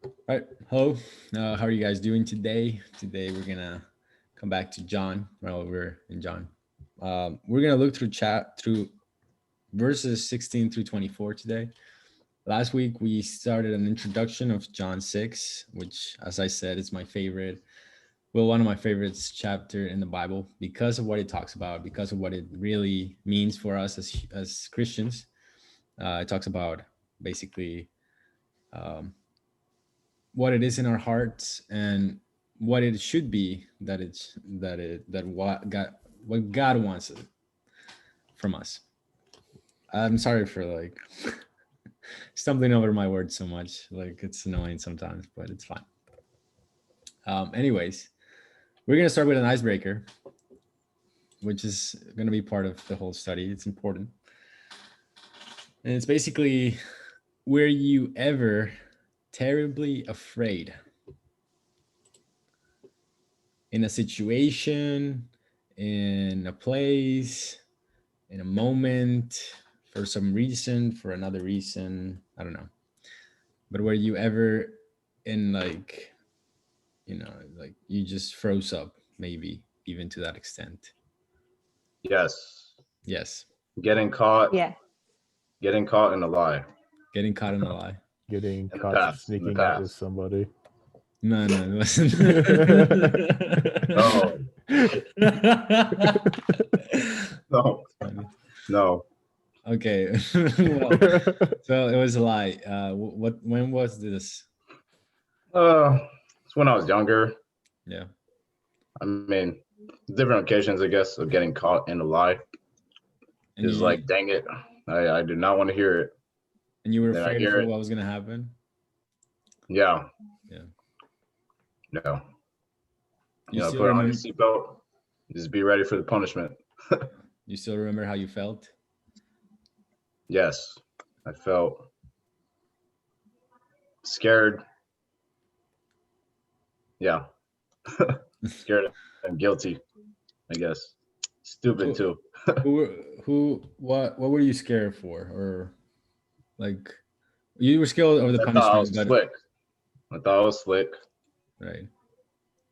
All right. Hello. How are you guys doing today? Today we're gonna come back to John. Well, we're in John. We're gonna look through chat through verses 16 through 24 today. Last week we started an introduction of John 6, which, as I said, is my favorite. Well, one of my favorites chapter in the Bible because of what it talks about, because of what it really means for us as Christians. It talks about basically um, what it is in our hearts and what it should be that what God wants from us. I'm sorry for like stumbling over my words so much. Like it's annoying sometimes, but it's fine. Anyways, we're gonna start with an icebreaker, which is gonna be part of the whole study. It's important, and it's basically, were you ever terribly afraid in a situation, in a place, in a moment, for some reason, for another reason? I don't know. But were you ever in like, like you just froze up, maybe even to that extent? Yes. Yes. Getting caught. Yeah. Getting caught in a lie. Getting caught in a lie. Getting In the caught past. In the sneaking out with past. somebody. No, it wasn't. No. No. Funny. No. Okay. Well, so it was a lie. When was this? It's when I was younger. Yeah. I mean, different occasions, I guess, of getting caught in a lie. And It's you, like, dang it, I do not want to hear it. and you were Then I afraid hear for it. what was gonna happen? Yeah. Yeah. No. You still Put on remember? your seatbelt. Just be ready for the punishment. You still remember how you felt? Yes. I felt scared. Yeah. Scared and guilty, I guess. Stupid too. What were you scared for? Or like you were scared of the I thought I was punishment, but slick. I thought I was slick. right.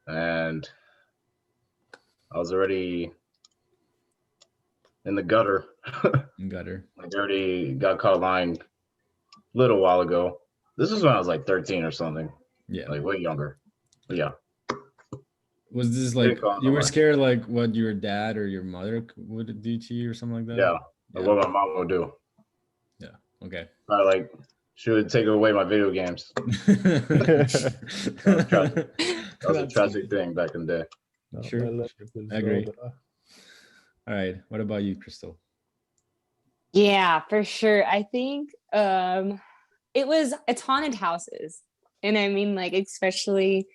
And I was already in the gutter. Gutter. I already got caught lying a little while ago. This was when I was like 13 or something. Yeah. Like way younger. But yeah. Was this Getting like caught in you the were lie. scared like what your dad or your mother would do to you or something like that? Yeah. Like what my mom would do. Yeah. Okay. Probably like she would take away my video games. That was a tragic thing back in the day. No, Sure. my life is I agree. Zelda. All right. What about you, Crystal? Yeah, for sure. I think it's haunted houses. And I mean, like, especially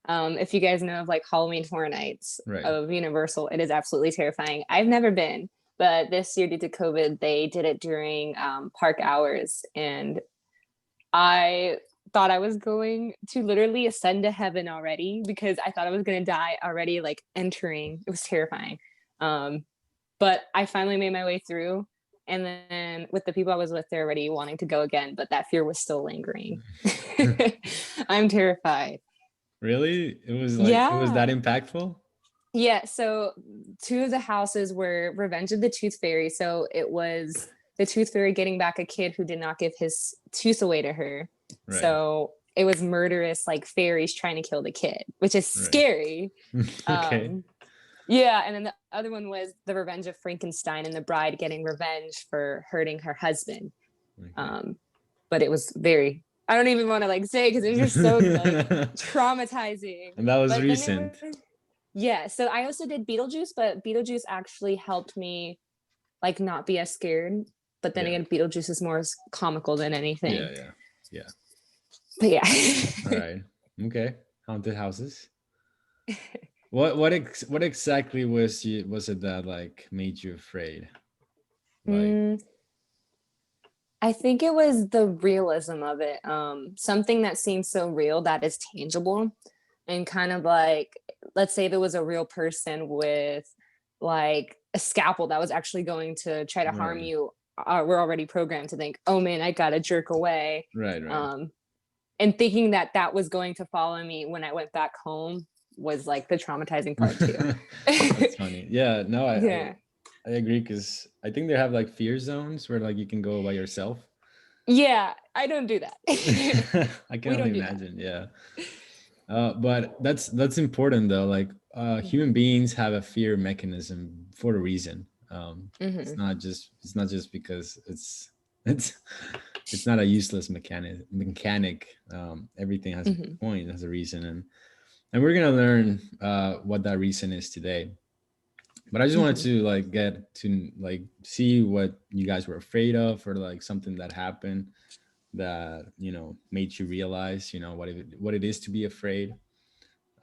if you guys know of like Halloween Horror Nights Right. of Universal, it is absolutely terrifying. I've never been, but this year due to COVID, they did it during park hours. And I thought I was going to literally ascend to heaven already because I thought I was going to die already, like entering. It was terrifying. But I finally made my way through. And then with the people I was with, they're already wanting to go again, but that fear was still lingering. I'm terrified. Really? It was like it was that Yeah. impactful? Yeah. So two of the houses were Revenge of the Tooth Fairy. So it was the Tooth Fairy getting back a kid who did not give his tooth away to her. Right. So it was murderous, like fairies trying to kill the kid, which is Right. scary. Okay. Yeah, and then the other one was the Revenge of Frankenstein and the bride getting revenge for hurting her husband. Okay. But it was very, I don't even want to like say because it was just so like traumatizing. And that was But then recent. yeah, so I also did Beetlejuice, but Beetlejuice actually helped me like not be as scared. But then Yeah. again, Beetlejuice is more comical than anything. Yeah. But yeah. All right. Okay. Haunted houses. What exactly was it that like made you afraid? Like I think it was the realism of it. Something that seems so real that is tangible, and kind of like, let's say there was a real person with like a scalpel that was actually going to try to harm Right. you. We're already programmed to think, oh man, I gotta jerk away. Right. and thinking that that was going to follow me when I went back home was like the traumatizing part too. That's funny. Yeah, no, Yeah. I agree, because I think they have like fear zones where like you can go by yourself. Yeah, I don't do that. I can We only don't do that. imagine. Yeah. But that's important though. Like human beings have a fear mechanism for a reason. It's Mhm. not just because it's it's not a useless mechanic. Everything has a Mhm. point, has a reason, and we're gonna learn what that reason is today. But I just wanted Mhm. to like get to like see what you guys were afraid of, or like something that happened that made you realize what it is to be afraid.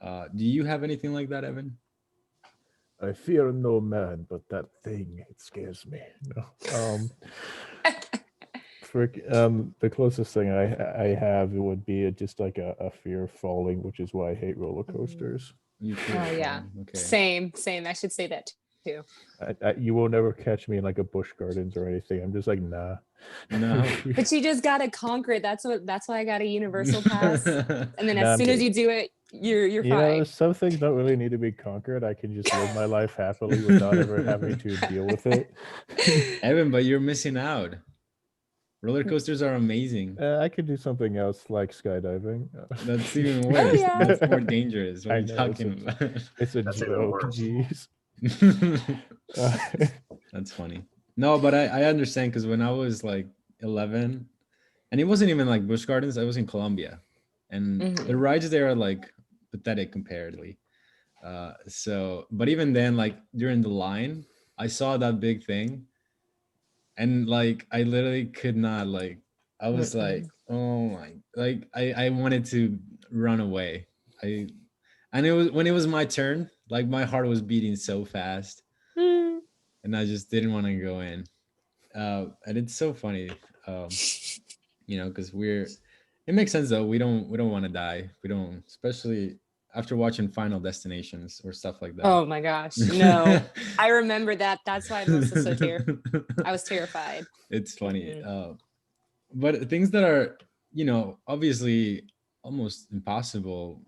Do you have anything like that, Evan? I fear no man, but that thing, it scares me. No. The closest thing I have would be just like a fear of falling, which is why I hate roller coasters. You feel Oh yeah. okay. Same. I should say that too. You will never catch me in like a Busch Gardens or anything. I'm just like, nah. No. But you just gotta conquer it. That's why I got a universal pass. And then Nah, as I'm soon as good. you do it, you're You fine. know, some things don't really need to be conquered. I can just live my life happily without ever having to deal with it. Evan, but you're missing out. Roller coasters are amazing. I could do something else like skydiving. That's even Oh worse. yeah. That's more dangerous. What are I you know, talking about? It's a That's even joke, worse. jeez. That's funny. No, but I understand, because when I was like 11, and it wasn't even like Busch Gardens, I was in Colombia, and the Mhm. rides there are like pathetic comparatively. So, but even then, like during the line, I saw that big thing, and like I literally could not, like I was like, oh my, like I wanted to run away. I And it was when it was my turn, like my heart was beating so fast, Mm. and I just didn't want to go in. And it's so funny, because it makes sense though. We don't want to die. We don't, especially after watching Final Destinations or stuff like that. Oh my gosh. No. I remember that. That's why I was so I was terrified. It's funny. Mhm. But things that are, obviously almost impossible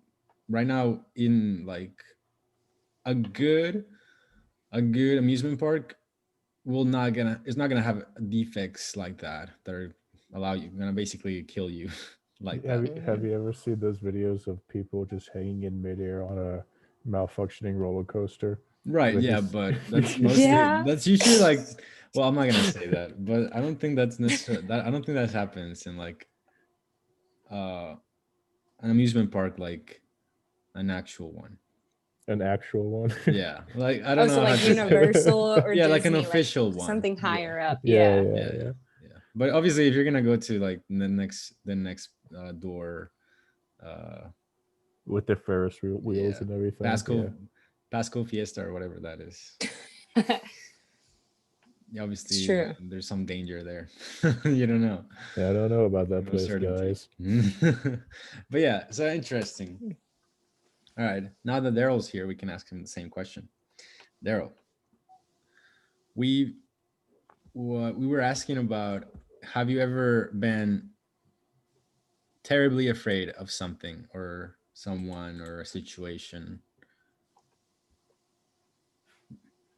right now in like a good amusement park will not gonna it's not gonna have defects like that are gonna basically kill you like that. Have you ever seen those videos of people just hanging in midair on a malfunctioning roller coaster? Right, They yeah, just but Yeah. that's usually like, well, I'm not gonna say that, but I don't think that's necessarily that I don't think that happens in like uh an amusement park, like an actual one. an actual one. Yeah, like I Oh, don't so know how like to say. Universal or Yeah, like an Disney, like official one. something Yeah. higher up. Yeah, Yeah. yeah, Yeah, yeah. yeah. But obviously, if you're gonna go to like the next door, uh, With the Ferris wheels yeah, and everything. Pasco, Yeah. Pasco Fiesta or whatever that is. Yeah, It's obviously, true. there's some danger there. You don't know. Yeah, I don't know about that No place, certainty. guys. But yeah, so interesting. All right, now that Daryl's here, we can ask him the same question. Daryl, we we were asking about, have you ever been terribly afraid of something or someone or a situation?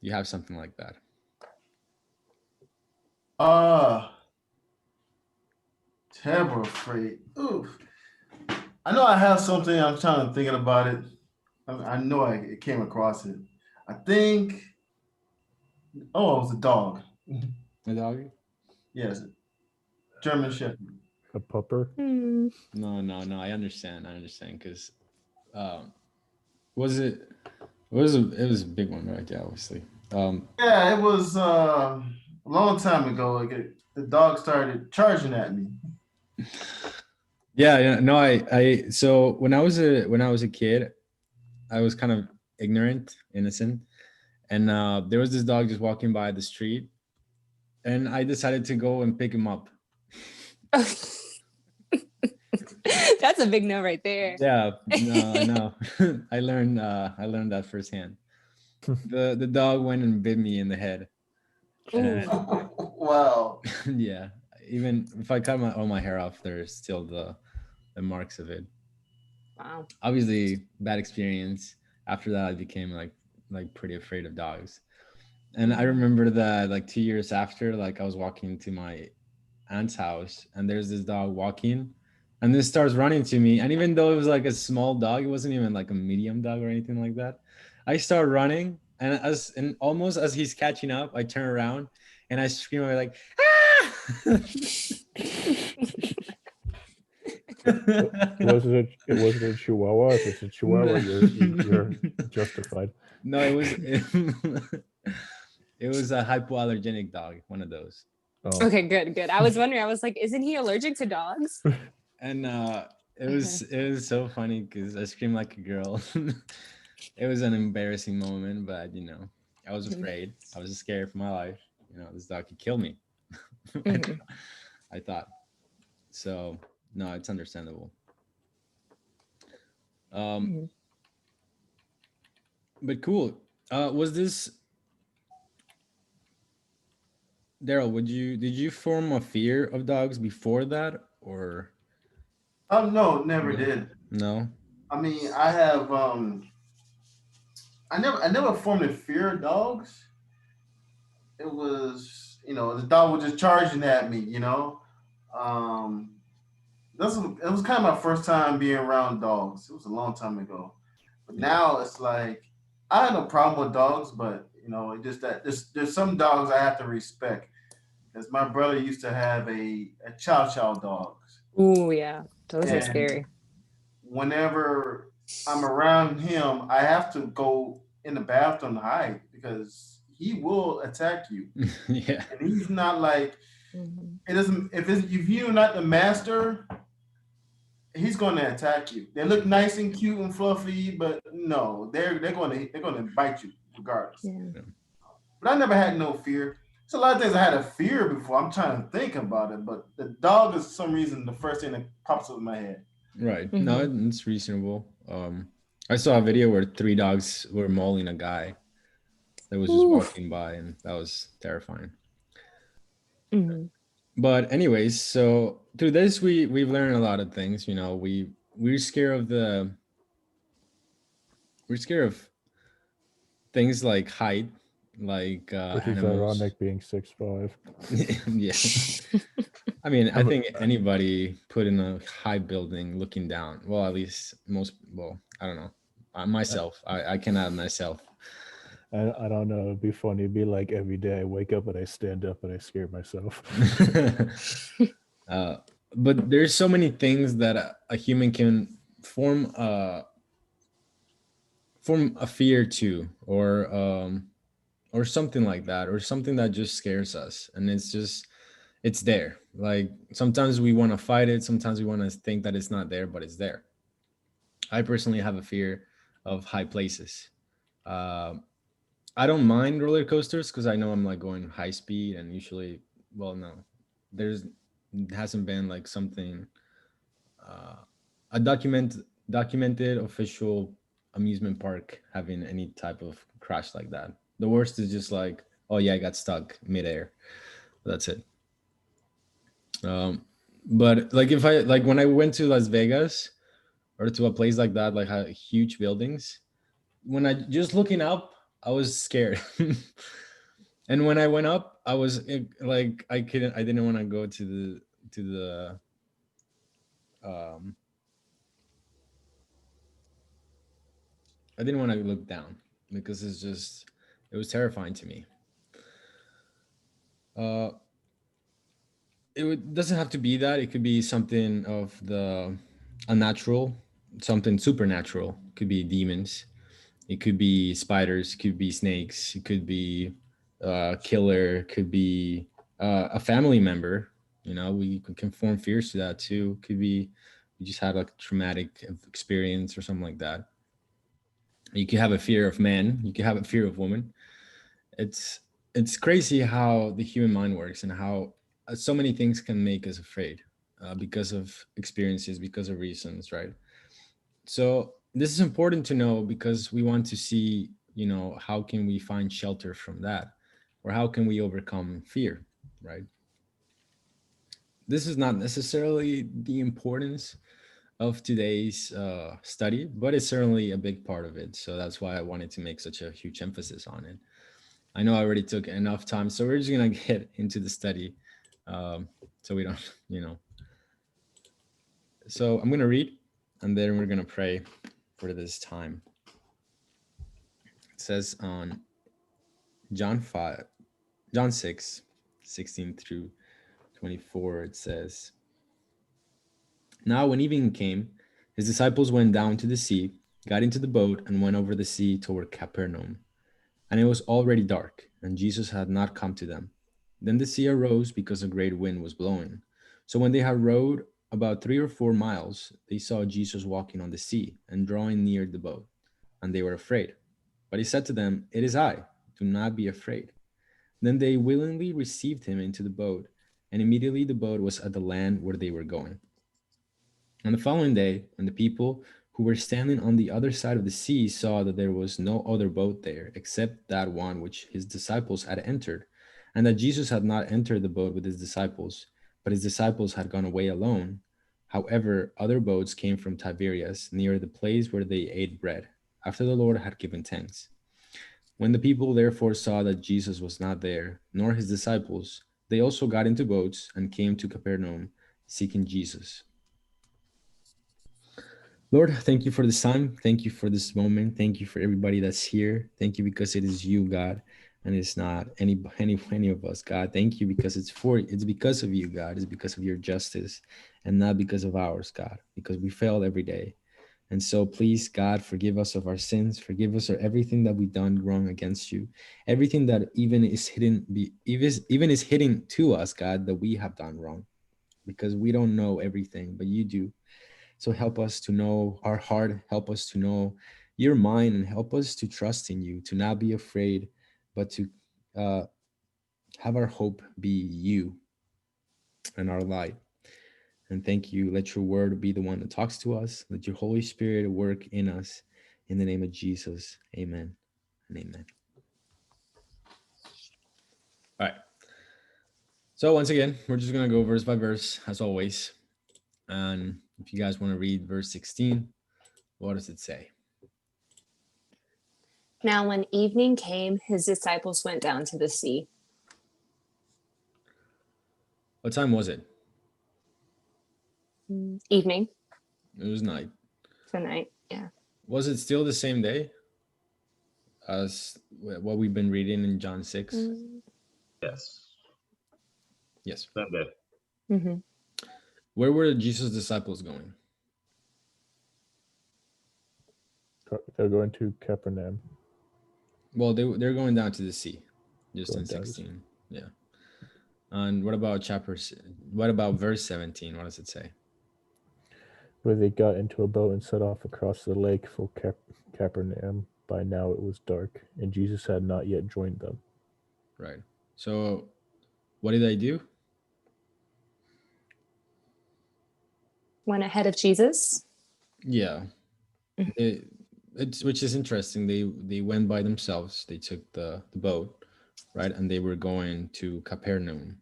You have something like that? Uh, Terrible afraid. Oof. I know I have something. I'm trying to thinking about it. I know I came across it. I think. Oh, it was a dog. A dog? Yes, German Shepherd. A pupper. Hmm. No, no, no. I understand. Because um, was it? It was a big one, right? Yeah, obviously. Yeah, it was a long time ago. The dog started charging at me. Yeah, yeah. No, so when I was a kid, I was kind of ignorant, innocent, and there was this dog just walking by the street, and I decided to go and pick him up. That's a big no right there. Yeah, no, I know. I learned that firsthand. The dog went and bit me in the head. And Wow. yeah, even if I cut all my hair off, there's still the marks of it. Wow. Obviously, bad experience. After that, I became like pretty afraid of dogs. And I remember that like 2 years after, like I was walking to my aunt's house, and there's this dog walking, and this starts running to me. And even though it was like a small dog, it wasn't even like a medium dog or anything like that. I start running, and almost as he's catching up, I turn around and I scream like, ah! It wasn't a Chihuahua. If it's a Chihuahua, you're justified. No, it was a hypoallergenic dog, one of those. Oh, Okay, good. I was wondering. I was like, isn't he allergic to dogs? And it was so funny because I screamed like a girl. It was an embarrassing moment, but I was afraid. I was scared for my life. This dog could kill me. Mhm. I thought. So no, it's understandable. Mhm. But cool. Was this Daryl? Did you form a fear of dogs before that, or No, never No. did. no? I mean, I have I never formed a fear of dogs. It was, the dog was just charging at me, Um it was kind of my first time being around dogs. It was a long time ago. But Yeah. now it's like I have no problem with dogs, but it just that there's some dogs I have to respect. Because my brother used to have a chow chow dogs. Ooh, yeah. Those are And scary. whenever I'm around him, I have to go in the bathroom to hide because he will attack you. Yeah. And he's not like Mhm. it doesn't if you're not the master, he's going to attack you. They look nice and cute and fluffy, but no, they're going to bite you regardless. Yeah. But I never had no fear. There's a lot of things I had a fear before. I'm trying to think about it, but the dog is for some reason the first thing that pops up in my head. Right. Mhm. No, it's reasonable. I saw a video where 3 dogs were mauling a guy that was just Oof. walking by, and that was terrifying. Mhm. But anyways, so through this we've learned a lot of things. We're scared of things like height, like which is animals. ironic, being 6'5". Yeah. I mean, I I'm- think anybody put in a high building looking down. Well, at least I don't know. Myself, I can add myself. I don't know. It'd be funny. It'd be like every day I wake up and I stand up and I scare myself. uh, but there's so many things that a human can form a fear to, or something like that, or something that just scares us, and it's there. Like sometimes we want to fight it, sometimes we want to think that it's not there, but it's there. I personally have a fear of high places. Um I don't mind roller coasters because I know I'm like going high speed, and usually, well, no, there's hasn't been like something uh, a documented official amusement park having any type of crash like that. The worst is just like, oh yeah, I got stuck midair. That's it. Um, but like if I like when I went to Las Vegas or to a place like that, like huge buildings, when I just looking up, I was scared. And when I went up, I was like, I didn't want to go to the I didn't want to look down because it was terrifying to me. Uh, doesn't have to be that. It could be something of the unnatural, something supernatural. It could be demons. It could be spiders. It could be snakes. It could be a killer. It could be a family member. We can form fears to that too. Could be you just had a traumatic experience or something like that. You could have a fear of men. You could have a fear of women. It's it's crazy how the human mind works, and how so many things can make us afraid because of experiences, because of reasons, right? So this is important to know because we want to see, how can we find shelter from that, or how can we overcome fear, right? This is not necessarily the importance of today's study, but it's certainly a big part of it. So that's why I wanted to make such a huge emphasis on it. I know I already took enough time, so we're just gonna get into the study, so we don't, you know. So I'm gonna read, and then we're gonna pray for this time. It says on John 5, John 6, 16 through 24. It says, "Now when evening came, his disciples went down to the sea, got into the boat, and went over the sea toward Capernaum. And it was already dark, and Jesus had not come to them. Then the sea arose because a great wind was blowing. So when they had rowed about 3 or 4 miles, they saw Jesus walking on the sea and drawing near the boat, and they were afraid. But he said to them, 'It is I, do not be afraid.' Then they willingly received him into the boat, and immediately the boat was at the land where they were going. On the following day, when the people who were standing on the other side of the sea saw that there was no other boat there except that one which his disciples had entered, and that Jesus had not entered the boat with his disciples, but his disciples had gone away alone. However, other boats came from Tiberias near the place where they ate bread, after the Lord had given thanks. When the people therefore saw that Jesus was not there, nor his disciples, they also got into boats and came to Capernaum, seeking Jesus. Lord, thank you for this time. Thank you for this moment. Thank you for everybody that's here. Thank you because it is you, God, and it's not any of us, God. Thank you because it's because of you, God. It's because of your justice and not because of ours, God, because we fail every day. And so please, God, forgive us of our sins. Forgive us of everything that we've done wrong against you. Everything that even is hidden to us, God, that we have done wrong, because we don't know everything, but you do. So help us to know our heart, help us to know your mind, and help us to trust in you, to not be afraid, but to uh, have our hope be you and our light. And thank you. Let your word be the one that talks to us. Let your Holy Spirit work in us. In the name of Jesus, amen and amen. All right. So once again, we're just going to go verse by verse, as always. And if you guys want to read verse 16, what does it say? Now, when evening came, his disciples went down to the sea. What time was it? Evening It was night. tonight. Yeah. Was it still the same day as what we've been reading in John 6? Yes. Yes. Sunday. Mm-hmm. Where were Jesus' disciples going? They're going to Capernaum. Well, they're going down to the sea, just Going in down to the 16. Yeah. And what about what about verse 17? What does it say? Where they got into a boat and set off across the lake for Capernaum. By now it was dark, and Jesus had not yet joined them. Right. So what did they do? Went ahead of Jesus. Yeah. Which is interesting. They went by themselves. They took the boat, right? And they were going to Capernaum.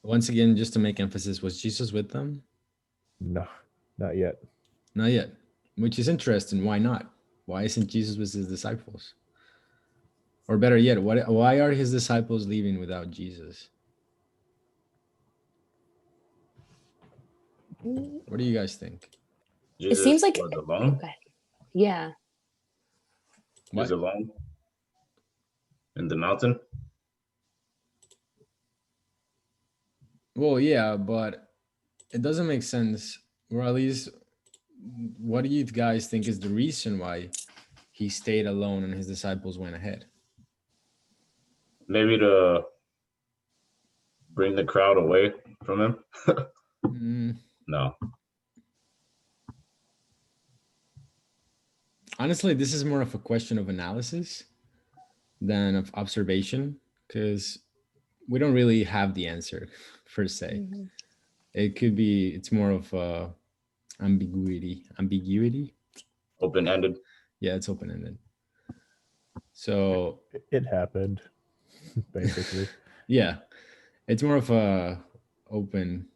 Once again, just to make emphasis, was Jesus with them? No, not yet. Not yet. Which is interesting. Why not? Why isn't Jesus with his disciples? Or better yet, why are his disciples leaving without Jesus? What do you guys think? Jesus It seems like was alone. okay. Yeah. He was alone in the mountain. Well, yeah, but it doesn't make sense. Or at least, what do you guys think is the reason why he stayed alone and his disciples went ahead? Maybe to bring the crowd away from him. No. Honestly, this is more of a question of analysis than of observation, because we don't really have the answer per se. Mm-hmm. It's more of ambiguity. Open-ended. Yeah, it's open-ended. So it happened, basically. Yeah, it's more of a open.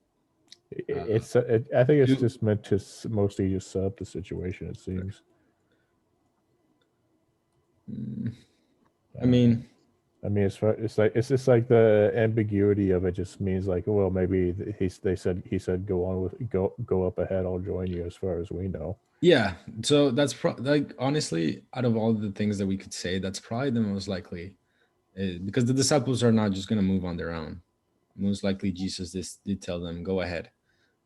I think it's you- just meant to mostly just set up the situation. It seems. I mean, I mean, it's just like the ambiguity of it just means like, well, maybe he said go on with go up ahead. I'll join you. As far as we know. yeah. So that's like honestly, out of all the things that we could say, that's probably the most likely, because the disciples are not just gonna move on their own. Most likely, Jesus did tell them, "Go ahead.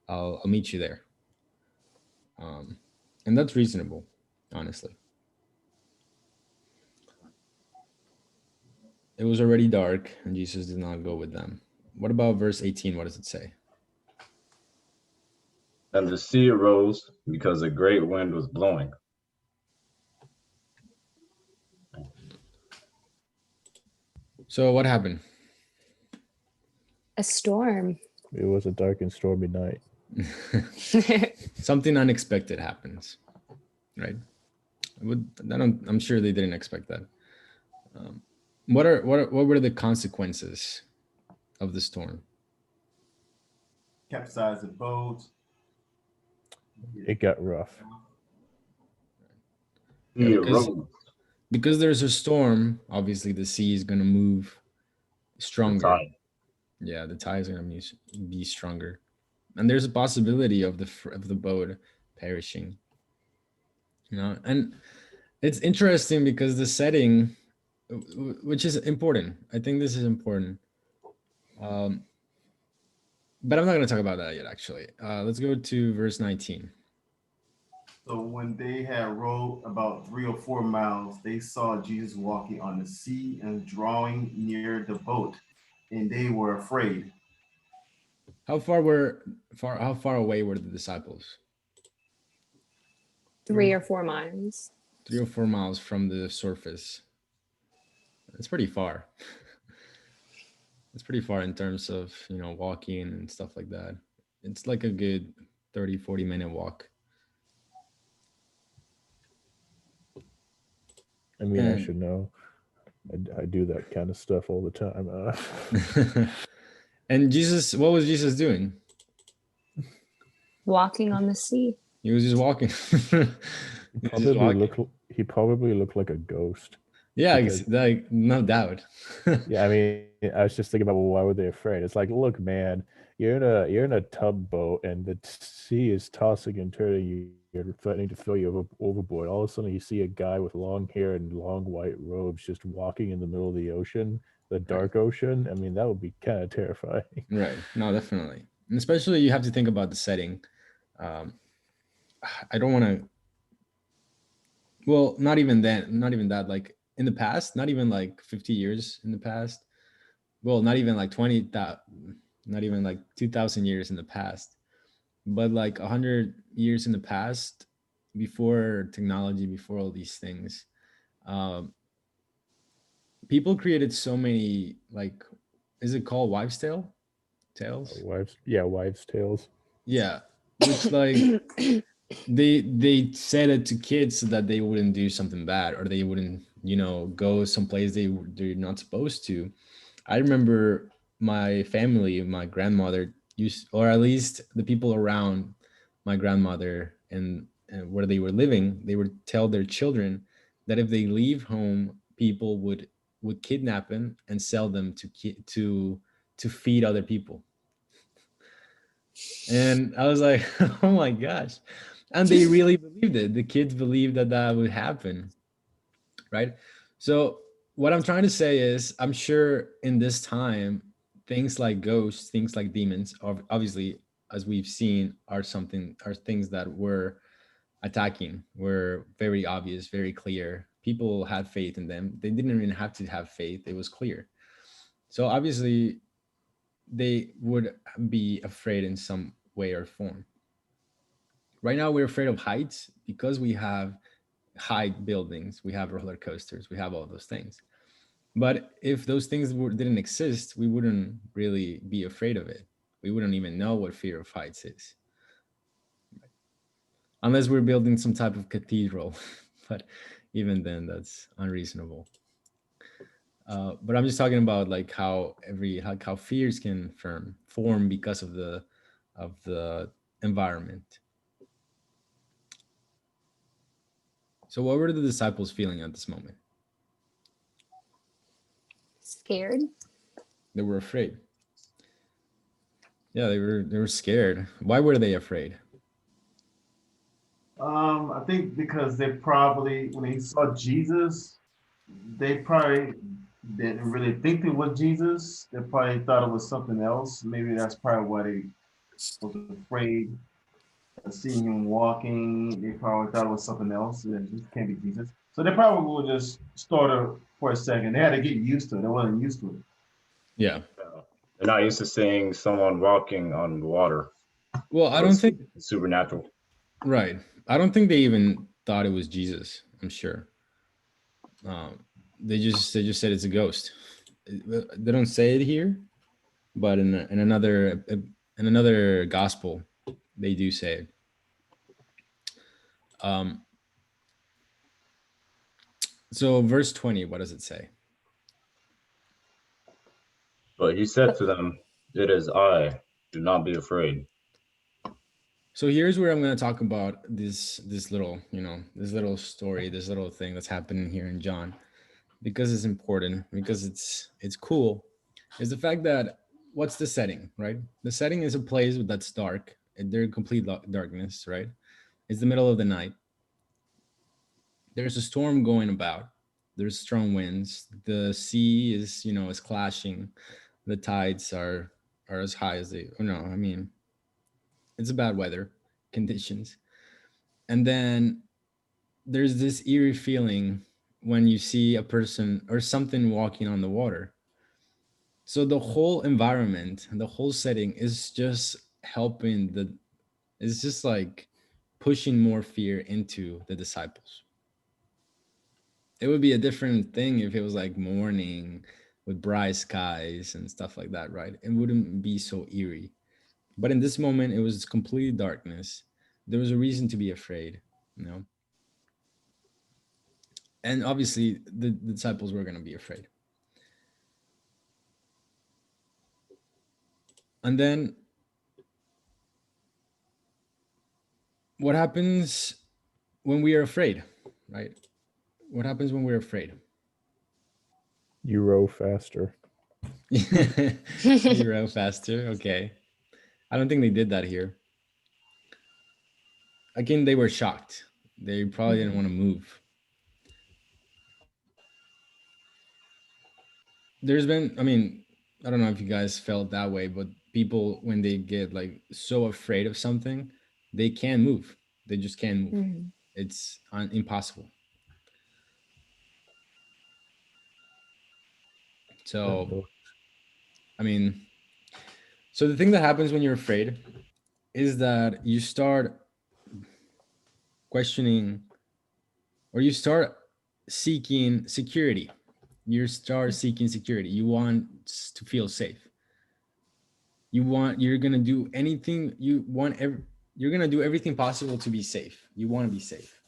I'll meet you there." And that's reasonable, honestly. It was already dark, and Jesus did not go with them. What about verse 18? What does it say? And the sea arose because a great wind was blowing. So what happened? A storm. It was a dark and stormy night. Something unexpected happens, right? I'm sure they didn't expect that. What were the consequences of the storm? Capsize the boat. It got rough. Yeah, Sea because arose. because there's a storm, obviously the sea is going to move stronger. tide. Yeah, the tide is going to be stronger, and there's a possibility of the boat perishing. And it's interesting because the setting, which is important. I think this is important. But I'm not going to talk about that yet, actually. Let's go to verse 19. So when they had rowed about 3 or 4 miles, they saw Jesus walking on the sea and drawing near the boat, and they were afraid. How far away were the disciples? 3 or 4 miles. 3 or 4 miles from the surface. It's pretty far. It's pretty far in terms of, walking and stuff like that. It's like a good 30, 40-minute walk. I mean, I And- should know. I do that kind of stuff all the time. And Jesus, what was Jesus doing? Walking on the sea. He was just walking. He probably looked like a ghost. Yeah, because- like no doubt. Yeah, I mean, I was just thinking about, well, why were they afraid? It's like, look, man, you're in a tugboat and the sea is tossing and turning you. You're threatening to throw you overboard. All of a sudden, you see a guy with long hair and long white robes just walking in the middle of the ocean, the dark ocean. I mean, that would be kind of terrifying. Right. No, definitely. And especially you have to think about the setting. I don't want to. Well, not even that. Like in the past, not even like 50 years in the past. Well, not even like 20, not even like 2,000 years in the past, but like 100 years in the past, before technology, before all these things, people created so many, like, is it called wives' tales? Wives' tales. Yeah, which like they said it to kids so that they wouldn't do something bad, or they wouldn't, go someplace they're not supposed to. I remember my family, my grandmother used, or at least the people around my grandmother and where they were living, they would tell their children that if they leave home, people would kidnap them and sell them to feed other people. And I was like, oh my gosh. And they really believed it. The kids believed that would happen. Right. So what I'm trying to say is, I'm sure in this time, things like ghosts, things like demons, obviously, as we've seen, are things that were attacking, were very obvious, very clear. People had faith in them. They didn't even have to have faith. It was clear. So obviously they would be afraid in some way or form. Right now we're afraid of heights because we have high buildings, we have roller coasters, we have all those things. But if those things didn't exist, we wouldn't really be afraid of it. We wouldn't even know what fear of heights is, unless we're building some type of cathedral. But even then, that's unreasonable. But I'm just talking about like how fears can form because of the of the environment. So what were the disciples feeling at this moment? Scared. They were afraid. Yeah, they were scared. Why were they afraid? I think because they probably, when they saw Jesus, they probably didn't really think it was Jesus. They probably thought it was something else. Maybe that's probably why they was afraid of seeing him walking. They probably thought it was something else. This can't be Jesus. So they probably will just started for a second. They had to get used to it. They wasn't used to it. Yeah. They're not used to seeing someone walking on water. Well, I don't think It's supernatural. right. I don't think they even thought it was Jesus. I'm sure. They just said it's a ghost. They don't say it here, but in another gospel, they do say it. So verse 20, what does it say? But he said to them, "It is I. Do not be afraid." So here's where I'm going to talk about this little, this little story, this little thing that's happening here in John, because it's important, because it's cool, is the fact that what's the setting, right? The setting is a place that's dark, and they're in complete darkness, right? It's the middle of the night. There's a storm going about. There's strong winds. The sea is clashing. The tides are as high as they. No, I mean, it's bad weather conditions. And then there's this eerie feeling when you see a person or something walking on the water. So the whole environment, the whole setting is just it's just like pushing more fear into the disciples. It would be a different thing if it was like morning with bright skies and stuff like that, right? It wouldn't be so eerie. But in this moment, it was complete darkness. There was a reason to be afraid, you know? And obviously, the disciples were going to be afraid. And then what happens when we are afraid, right? What happens when we're afraid? You row faster. You row faster. Okay. I don't think they did that here. Again, they were shocked. They probably didn't want to move. There's been, I mean, I don't know if you guys felt that way, but people, when they get like so afraid of something, they can't move. They just can't move. Mm-hmm. It's impossible. So, I mean, so the thing that happens when you're afraid is that you start questioning or you start seeking security. You start seeking security. You want to feel safe. You're going to do anything you're going to do everything possible to be safe. You want to be safe.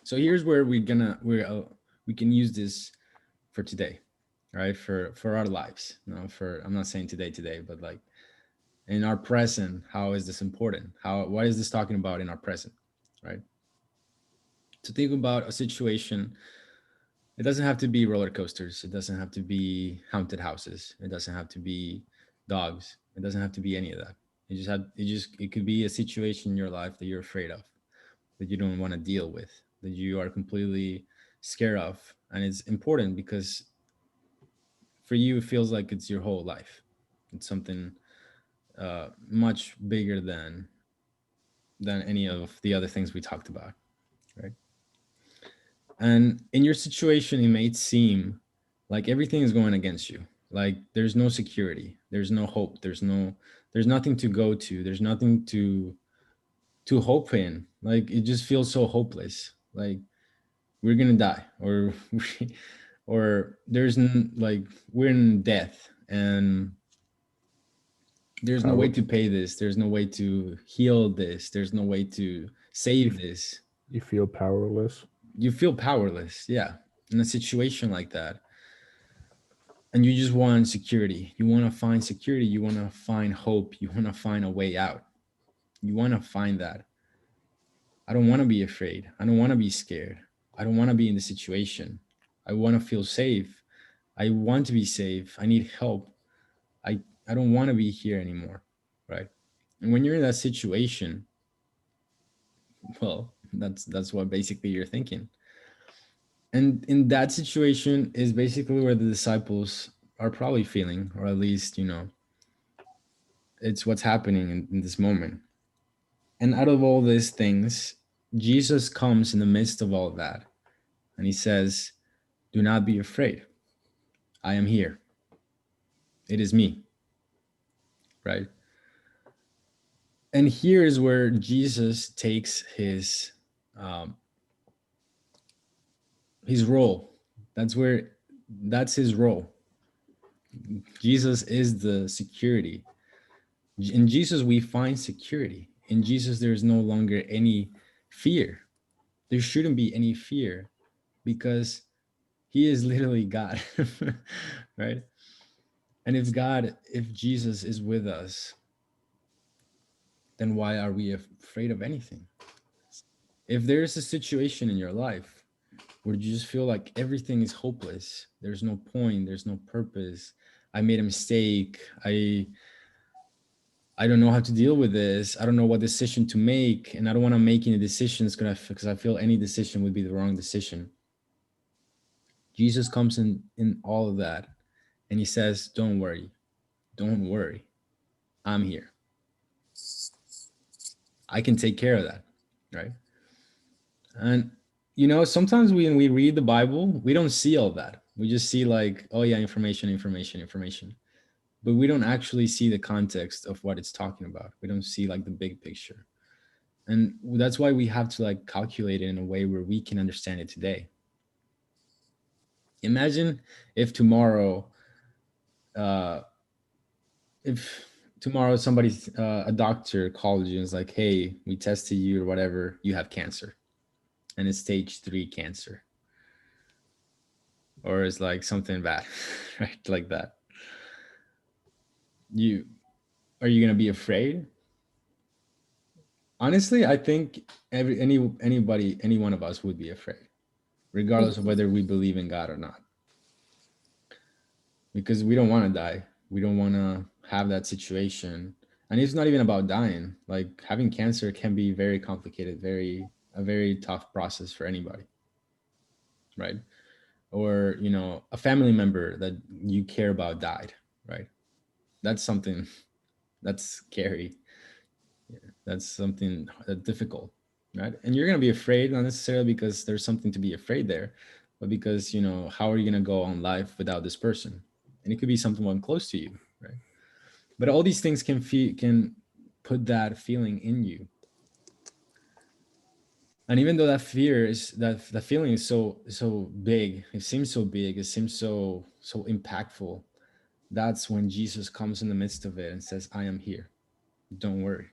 So here's where we can use this for today, right? For our lives. I'm not saying today, but like in our present, how is this important? What is this talking about in our present, right? To think about a situation. It doesn't have to be roller coasters. It doesn't have to be haunted houses. It doesn't have to be dogs. It doesn't have to be any of that. It could be a situation in your life that you're afraid of, that you don't want to deal with, that you are completely scared of. And it's important because for you, it feels like it's your whole life. It's something much bigger than any of the other things we talked about, right? And in your situation, it may seem like everything is going against you. Like there's no security, there's no hope, there's nothing to go to, there's nothing to hope in. Like it just feels so hopeless. Like we're gonna die, or or like we're in death, and there's no way to pay this. There's no way to heal this. There's no way to save this. You feel powerless. You feel powerless, yeah, in a situation like that. and you just want security. You want to find security. You want to find hope. You want to find a way out. You want to find that. I don't want to be afraid. I don't want to be scared. I don't want to be in the situation. I want to feel safe. I want to be safe. I need help. I don't want to be here anymore, right? And when you're in that situation, well, that's what basically you're thinking. And in that situation is basically where the disciples are probably feeling, or at least, it's what's happening in this moment. And out of all these things, Jesus comes in the midst of all of that. And he says, do not be afraid. I am here. It is me. Right? And here is where Jesus takes his role. That's his role. Jesus is the security. In Jesus, we find security. In Jesus, there's no longer any fear. There shouldn't be any fear because he is literally God, right? And if Jesus is with us, then why are we afraid of anything? If there's a situation in your life where you just feel like everything is hopeless, there's no point, there's no purpose, I made a mistake, I don't know how to deal with this, I don't know what decision to make, and I don't want to make any decisions because I feel any decision would be the wrong decision. Jesus comes in all of that, and he says, don't worry, I'm here. I can take care of that, right? And sometimes when we read the Bible, we don't see all that. We just see like, oh yeah, information. But we don't actually see the context of what it's talking about. We don't see like the big picture. And that's why we have to like calculate it in a way where we can understand it today. Imagine if tomorrow, somebody, a doctor called you and is like, hey, we tested you or whatever, you have cancer. And it's stage 3 cancer. Or it's like something bad, right? Like that. Are you gonna be afraid? Honestly, I think any one of us would be afraid, regardless of whether we believe in God or not. Because we don't want to die. We don't want to have that situation. And it's not even about dying. Like having cancer can be very complicated, a very tough process for anybody. Right? Or, a family member that you care about died, right? That's something that's scary. That's something difficult, right? And you're going to be afraid, not necessarily because there's something to be afraid there, but because, how are you going to go on life without this person? And it could be someone close to you, right? But all these things can put that feeling in you. And even though that feeling is so big, it seems so big, it seems so impactful, that's when Jesus comes in the midst of it and says, I am here. Don't worry.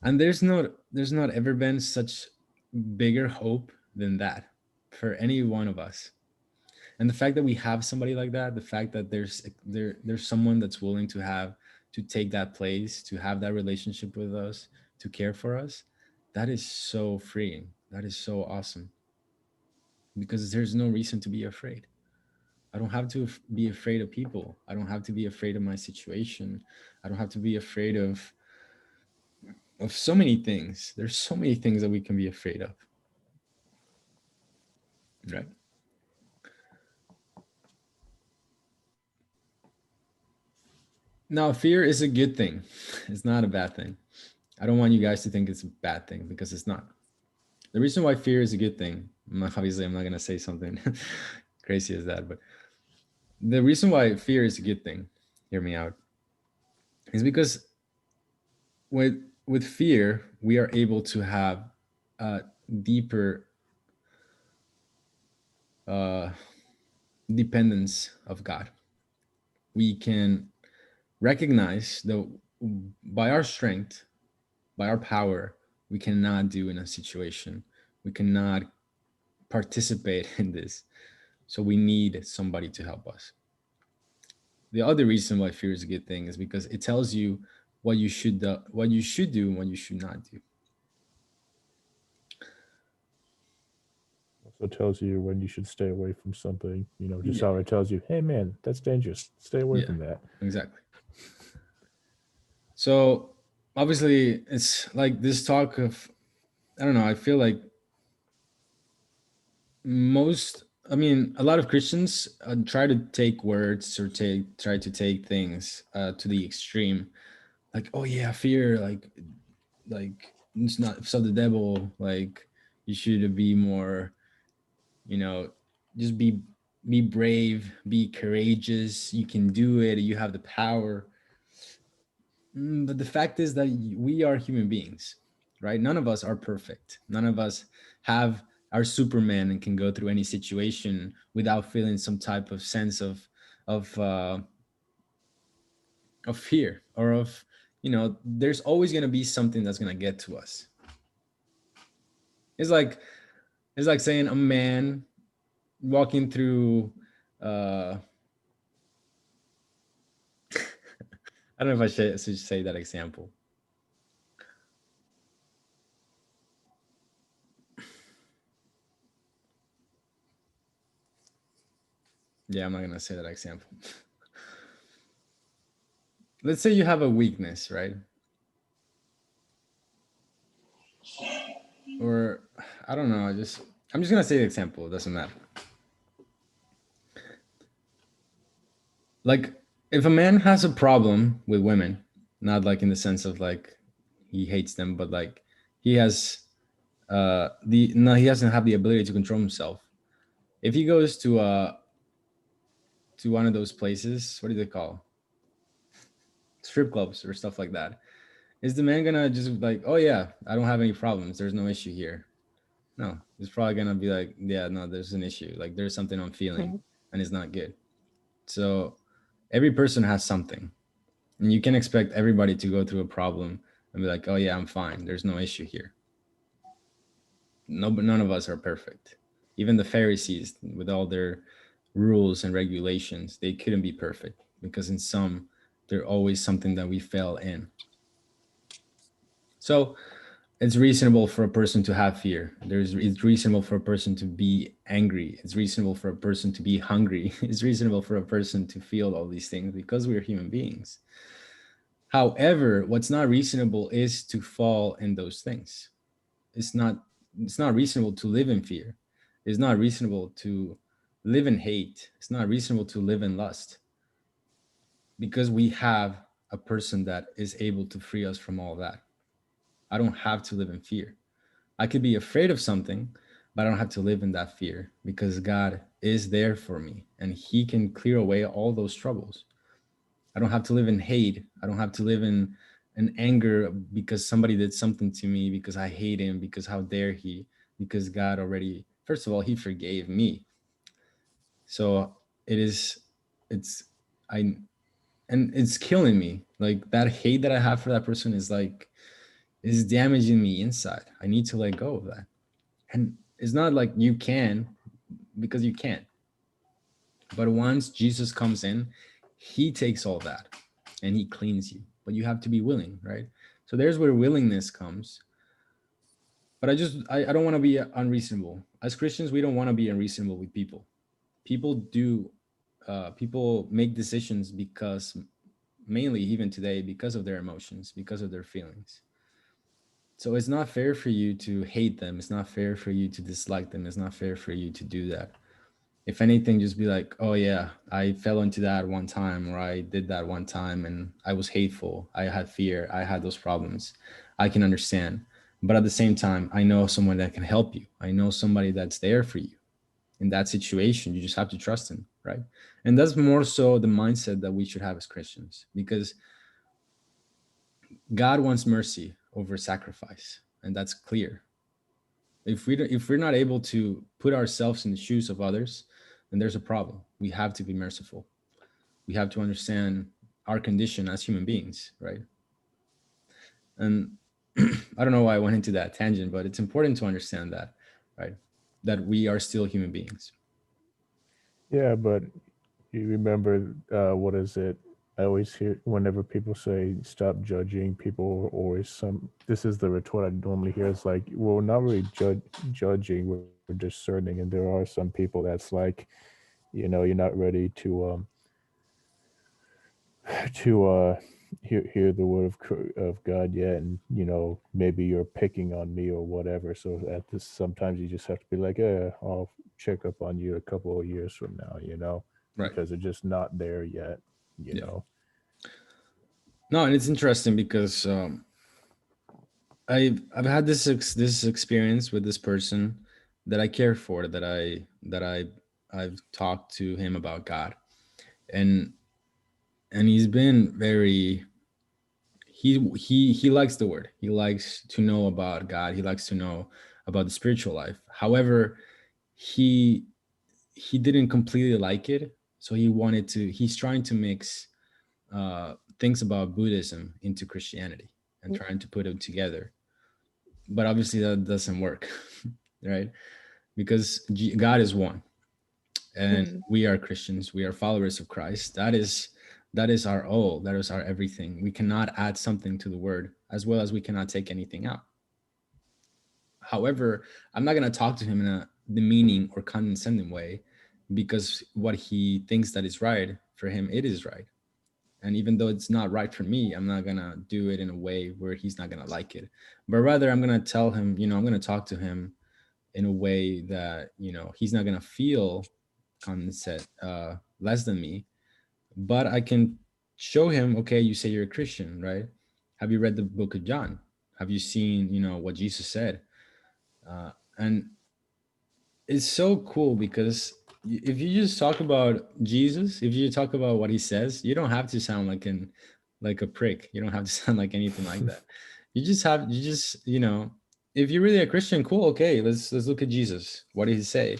And there's not ever been such bigger hope than that for any one of us. And the fact that we have somebody like that, the fact that there's someone that's willing to take that place, to have that relationship with us, to care for us, that is so freeing. That is so awesome. Because there's no reason to be afraid. I don't have to be afraid of people. I don't have to be afraid of my situation. I don't have to be afraid of so many things. There's so many things that we can be afraid of. Right? Now, fear is a good thing. It's not a bad thing. I don't want you guys to think it's a bad thing because it's not. The reason why fear is a good thing, obviously I'm not going to say something crazy as that, but the reason why fear is a good thing, hear me out, is because with fear, we are able to have a deeper dependence of God. We can recognize that by our strength, by our power, we cannot do in a situation. We cannot participate in this. So we need somebody to help us. the other reason why fear is a good thing is because it tells you what you should do and what you should not do. Also tells you when you should stay away from something. Just Yeah. how it tells you, hey man, that's dangerous. Stay away Yeah. from that. Exactly. So obviously it's like this talk of, I don't know, I feel like a lot of Christians try to take words or try to take things to the extreme. Like, oh yeah, fear, like it's not so the devil, like you should be more, you know, just be brave, be courageous, you can do it, you have the power. But the fact is that we are human beings, right? None of us are perfect. None of us have our Superman and can go through any situation without feeling some type of sense of uh, of fear or of, there's always going to be something that's going to get to us. It's like saying a man walking through. I don't know if I should say that example. Yeah, I'm not gonna say that example. Let's say you have a weakness, right? Or I don't know. I'm just gonna say the example. It doesn't matter. Like if a man has a problem with women, not like in the sense of like he hates them, but like he has he doesn't have the ability to control himself. If he goes to one of those places, what do they call? Strip clubs or stuff like that. Is the man gonna just like, oh yeah, I don't have any problems. There's no issue here. No, he's probably gonna be like, yeah, no, there's an issue. Like there's something I'm feeling and it's not good. So every person has something. And you can expect everybody to go through a problem and be like, oh yeah, I'm fine. There's no issue here. No, but none of us are perfect. Even the Pharisees, with all their rules and regulations, they couldn't be perfect because in some, there's always something that we fail in. So it's reasonable for a person to have fear. It's reasonable for a person to be angry. It's reasonable for a person to be hungry. It's reasonable for a person to feel all these things because we're human beings. However, what's not reasonable is to fall in those things. It's not reasonable to live in fear. It's not reasonable to live in hate. It's not reasonable to live in lust because we have a person that is able to free us from all that. I don't have to live in fear. I could be afraid of something, but I don't have to live in that fear because God is there for me and he can clear away all those troubles. I don't have to live in hate. I don't have to live in an anger because somebody did something to me, because I hate him, because how dare he, because God already, first of all, he forgave me. So it's, I, and it's killing me. Like that hate that I have for that person is damaging me inside. I need to let go of that. And it's not like you can, because you can't. But once Jesus comes in, he takes all that and he cleans you. But you have to be willing, right? So there's where willingness comes. But I don't want to be unreasonable. As Christians, we don't want to be unreasonable with people. People make decisions because, mainly even today, because of their emotions, because of their feelings. So it's not fair for you to hate them. It's not fair for you to dislike them. It's not fair for you to do that. If anything, just be like, oh yeah, I fell into that one time, or I did that one time and I was hateful. I had fear. I had those problems. I can understand. But at the same time, I know someone that can help you. I know somebody that's there for you in that situation. You just have to trust him, right? And that's more so the mindset that we should have as Christians, because God wants mercy over sacrifice, and that's clear. If we're not able to put ourselves in the shoes of others, then there's a problem. We have to be merciful. We have to understand our condition as human beings, right? And I don't know why I went into that tangent, but it's important to understand that, right? That we are still human beings. Yeah, but you remember what is it? I always hear whenever people say stop judging, people always this is the retort I normally hear. It's like, well, we're not really judging, we're discerning, and there are some people that's like, you're not ready to hear the word of God yet, and maybe you're picking on me or whatever. So at this, sometimes you just have to be like, I'll check up on you a couple of years from now, Right. because they're just not there yet, you Yeah. know. No, and it's interesting because I've had this experience with this person that I care for, I've talked to him about God, and he's been very he likes the word. He likes to know about God. He likes to know about the spiritual life. However, he didn't completely like it, so he's trying to mix things about Buddhism into Christianity and trying to put them together. But obviously that doesn't work, right? Because God is one, and Mhm. we are Christians. We are followers of Christ. That is our all. That is our everything. We cannot add something to the word, as well as we cannot take anything out. However, I'm not going to talk to him in a demeaning or condescending way, because what he thinks that is right for him, it is right. And even though it's not right for me, I'm not going to do it in a way where he's not going to like it. But rather, I'm going to tell him, I'm going to talk to him in a way that, he's not going to feel less than me. But I can show him, okay, you say you're a Christian, right? Have you read the book of John? Have you seen, what Jesus said? And it's so cool because if you just talk about Jesus, if you talk about what he says, you don't have to sound like a prick. You don't have to sound like anything like that. If you're really a Christian, cool, okay, let's look at Jesus. What did he say?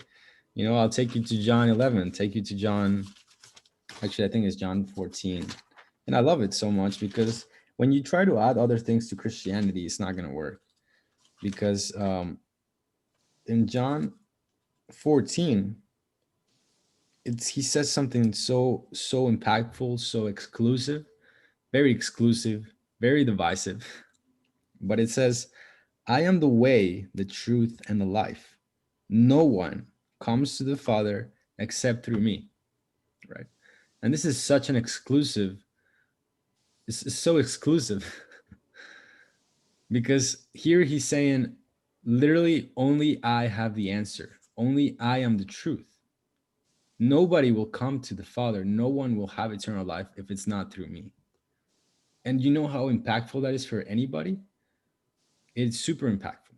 I'll take you to John 11, take you to John, actually I think it's John 14. And I love it so much because when you try to add other things to Christianity, it's not going to work. Because in John 14, he says something so impactful, so exclusive, very divisive. But it says, I am the way, the truth, and the life. No one comes to the Father except through me. Right. And this is such an exclusive, it's so exclusive. Because here he's saying, literally, only I have the answer. Only I am the truth. Nobody will come to the Father. No one will have eternal life if it's not through me. And you know how impactful that is for anybody? It's super impactful.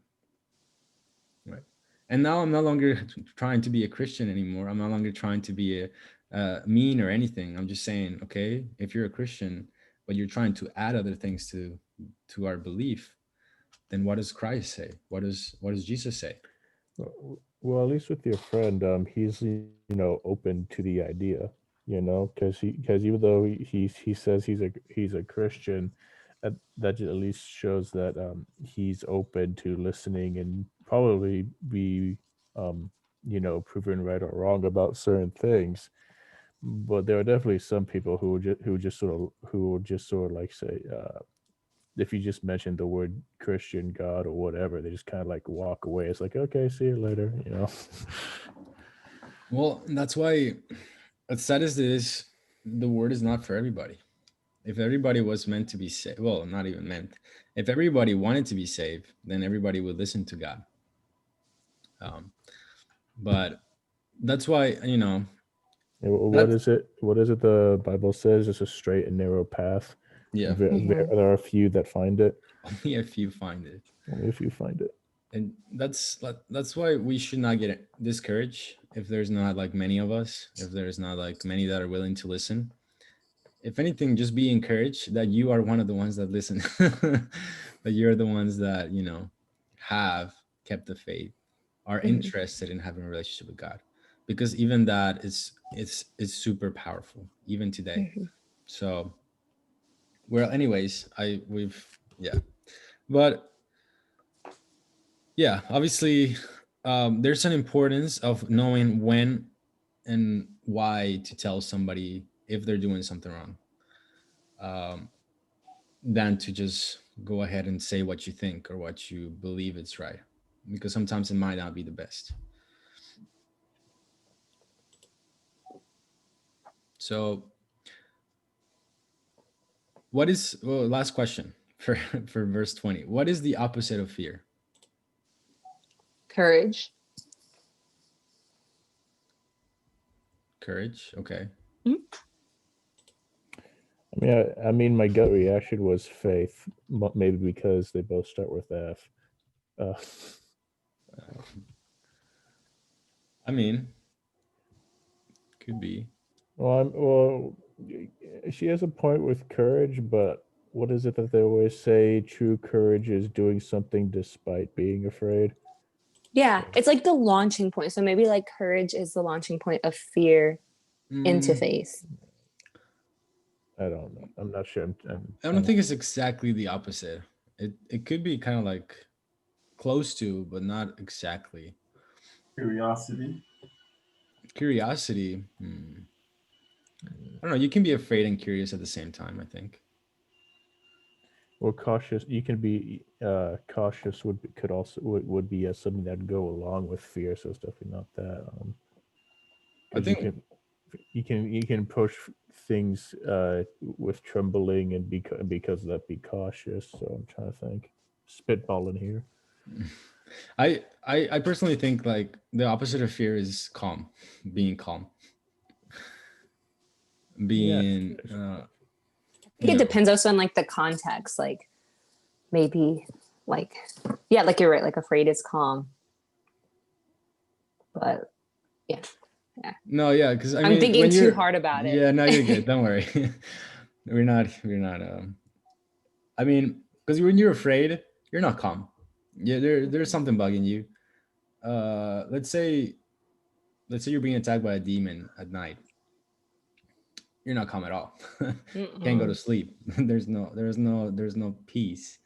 Right. And now I'm no longer trying to be a Christian anymore. I'm no longer trying to be a mean or anything. I'm just saying, okay, if you're a Christian, but you're trying to add other things to our belief, then what does Christ say? What does Jesus say? Well, at least with your friend, he's open to the idea, because even though he says he's a Christian, that at least shows that he's open to listening and probably be proven right or wrong about certain things. But there are definitely some people who will just sort of like say, if you just mention the word Christian, God, or whatever, they just kind of like walk away. It's like, okay, see you later. Well, that's why, as sad as this, the word is not for everybody. If everybody was meant to be saved, well, not even meant. If everybody wanted to be saved, then everybody would listen to God. Um, but that's why, What that is it? What is it? The Bible says it's a straight and narrow path. yeah, Mhm. There are a few that find it. only a few find it. Only a few find it. And that's why we should not get discouraged if there's not like many of us, if there's not like many that are willing to listen. If anything, just be encouraged that you are one of the ones that listen, that you're the ones that have kept the faith, are Mhm. interested in having a relationship with God, because even that is it's super powerful even today. Mhm. So, well, anyways, yeah, but yeah, obviously, there's an importance of knowing when and why to tell somebody if they're doing something wrong, than to just go ahead and say what you think or what you believe is right, because sometimes it might not be the best. So what is, well, last question for for verse 20. What is the opposite of fear? Courage. Courage. Okay. I mean, my gut reaction was faith, maybe because they both start with F. I mean, could be. Well, she has a point with courage, but what is it that they always say? True courage is doing something despite being afraid. Yeah, it's like the launching point. So maybe like courage is the launching point of fear into Mm, faith. I don't know. I'm not sure. I don't think it's exactly the opposite. It could be kind of like close to, but not exactly. Curiosity. Curiosity. I don't know. You can be afraid and curious at the same time, I think. Well, cautious. You can be cautious. Would be something that'd go along with fear. So it's definitely not that. I 'Cause you think can approach things with trembling and because of that be cautious. So I'm trying to think, spitballing here. I personally think like the opposite of fear is calm, being calm, being I think it depends also on like the context. Like maybe like, yeah, like you're right, like afraid is calm. But yeah. No, yeah, because I I'm mean, thinking when too you're, hard about it. yeah, no, you're good. Don't worry. We're not. I mean, because when you're afraid, you're not calm. Yeah, there's something bugging you. Let's say you're being attacked by a demon at night. You're not calm at all. Can't go to Mm-mm. sleep. There's no peace.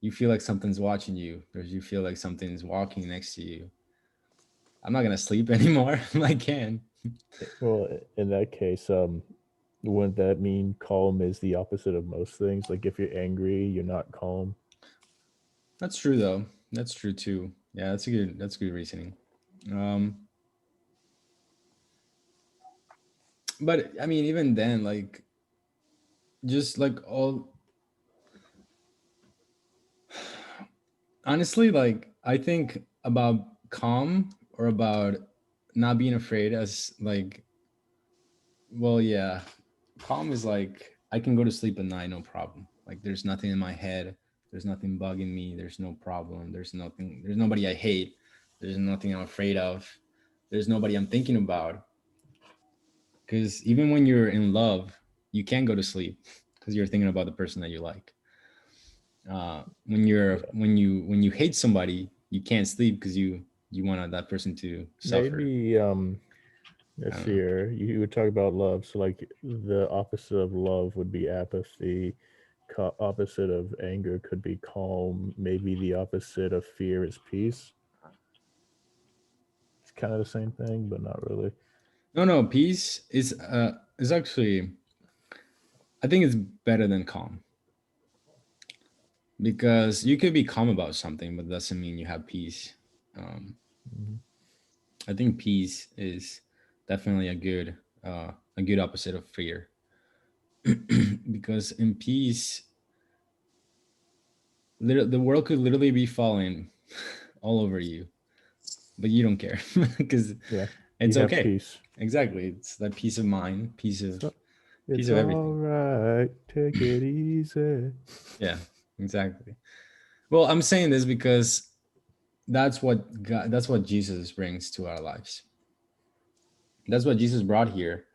You feel like something's watching you. You feel like something's walking next to you. I'm not gonna sleep anymore. I can. Well, in that case, wouldn't that mean calm is the opposite of most things? Like if you're angry, you're not calm. That's true though. That's true too. Yeah, that's good reasoning. Um but I mean even then, like just like all honestly, like I think about calm or about not being afraid as like, well, yeah, calm is like I can go to sleep at night, no problem. Like there's nothing in my head, there's nothing bugging me, there's no problem, there's nobody I hate, there's nothing I'm afraid of, there's nobody I'm thinking about. Because even when you're in love, you can't go to sleep because you're thinking about the person that you like. When you hate somebody, you can't sleep because you want that person to suffer. Maybe I let's don't see know. here. You would talk about love. So like the opposite of love would be apathy. Opposite of anger could be calm. Maybe the opposite of fear is peace. It's kind of the same thing, but not really. No, peace is actually, I think it's better than calm, because you could be calm about something, but doesn't mean you have peace. Um, Mhm. I think peace is definitely a good opposite of fear. Because in peace, the world could literally be falling all over you, but you don't care because Yeah, it's you have okay. peace. Exactly, it's that peace of mind, So peace it's of all everything. right. Take it easy. Yeah, exactly. Well, I'm saying this because that's what Jesus brings to our lives. That's what Jesus brought here.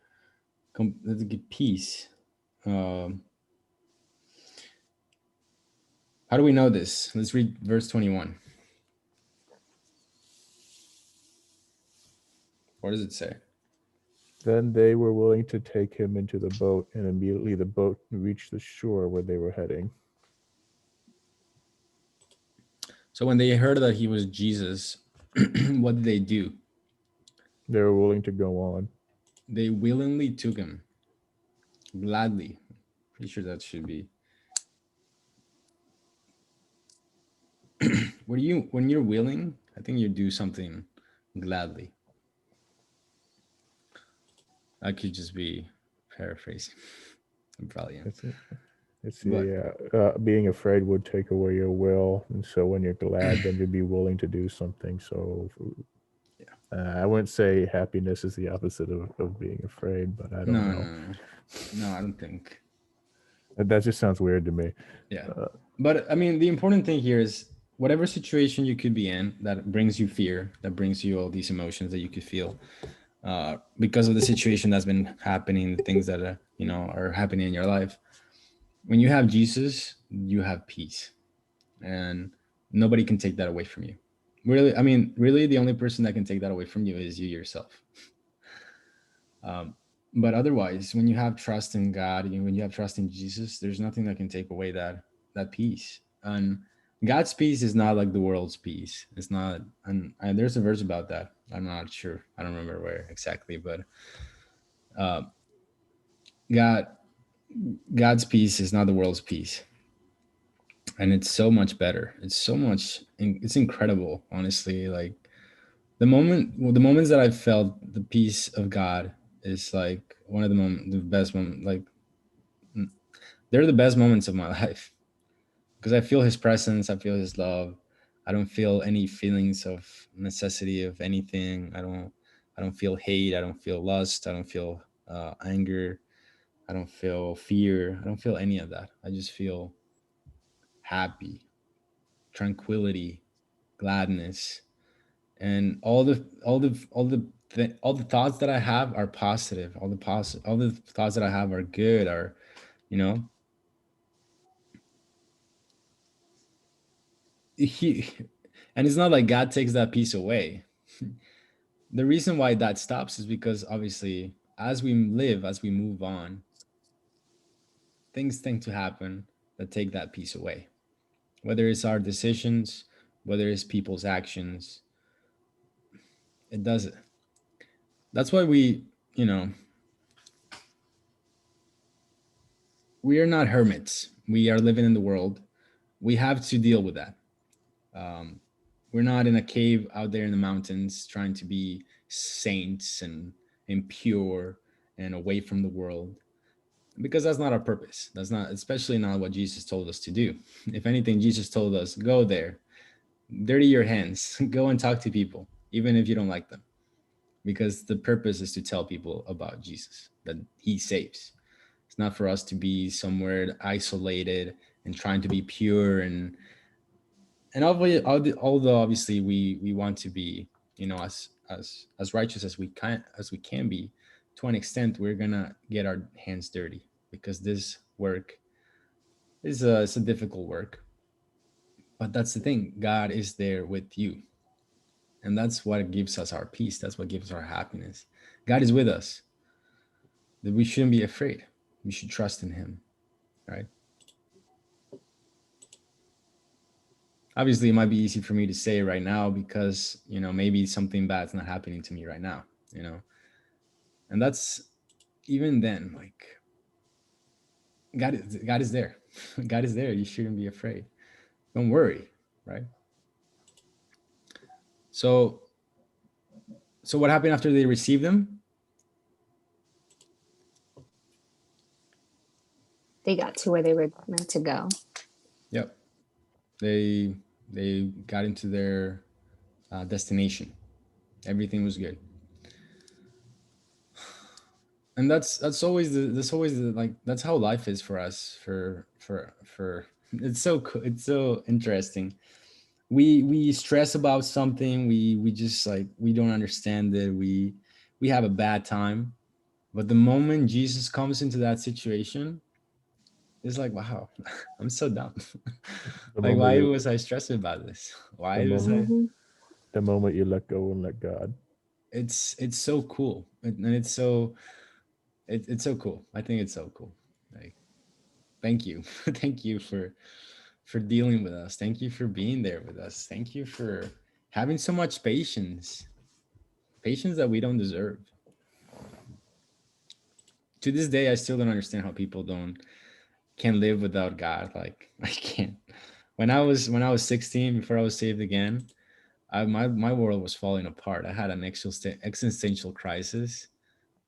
Peace. Um, how do we know this? Let's read verse 21. What does it say? Then they were willing to take him into the boat, and immediately the boat reached the shore where they were heading. So when they heard that he was Jesus, what did they do? They were willing to go on. They willingly took him, gladly. Pretty sure that should be. When you're willing, I think you do something gladly. I could just be paraphrasing. I'm probably am. It's But being afraid would take away your will, and so when you're glad, then you'd be willing to do something. So, I wouldn't say happiness is the opposite of being afraid, but I don't know. No, I don't think. That just sounds weird to me. Yeah. But I mean, the important thing here is whatever situation you could be in that brings you fear, that brings you all these emotions that you could feel because of the situation that's been happening, the things that are happening in your life. When you have Jesus, you have peace, and nobody can take that away from you. Really, I mean, really, the only person that can take that away from you is you yourself. But otherwise, when you have trust in God, when you have trust in Jesus, there's nothing that can take away that peace. And God's peace is not like the world's peace. It's not. And there's a verse about that. I'm not sure. I don't remember where exactly, but uh, God, God's peace is not the world's peace, and it's so much better. It's incredible, honestly. Like the moments that I've felt the peace of God is like one of the best moment. Like they're the best moments of my life because I feel His presence, I feel His love. I don't feel any feelings of necessity of anything. I don't feel hate. I don't feel lust. I don't feel anger. I don't feel fear. I don't feel any of that. I just feel happy, tranquility, gladness, and all the thoughts that I have are positive. All the thoughts that I have are good. Are you know he, and it's not like God takes that peace away. The reason why that stops is because obviously as we move on, things tend to happen that take that peace away. Whether it's our decisions, whether it's people's actions, it does it. That's why you know, we are not hermits. We are living in the world. We have to deal with that. Um, we're not in a cave out there in the mountains trying to be saints and pure and away from the world because that's not our purpose. That's not, especially not what Jesus told us to do. If anything, Jesus told us, go there, dirty your hands, go and talk to people, even if you don't like them, because the purpose is to tell people about Jesus, that He saves. It's not for us to be somewhere isolated and trying to be pure and although obviously we want to be as righteous as we can be, to an extent we're gonna get our hands dirty because this work is it's a difficult work. But that's the thing, God is there with you, and that's what gives us our peace. That's what gives our happiness. God is with us. That we shouldn't be afraid. We should trust in Him, right? Obviously it might be easy for me to say right now because maybe something bad's not happening to me right now, and that's even then, like, God is there. God is there. You shouldn't be afraid. Don't worry, right? So what happened after they received them? They got to where they were meant to go. Yep. They got into their destination. Everything was good. And that's always the like that's how life is for us. For it's so interesting. We stress about something. We just like we don't understand it. We have a bad time. But the moment Jesus comes into that situation, it's like, wow, I'm so dumb. The Like, moment why you, was I stressing about this? the Why was I? moment, Mm-hmm. the moment you let go and let God. It's so cool, and it's so cool. I think it's so cool. Like, thank you, thank you for dealing with us. Thank you for being there with us. Thank you for having so much patience patience that we don't deserve. To this day, I still don't understand how people can live without God. Like I can't. When I was 16, before I was saved again, my world was falling apart. I had an existential crisis,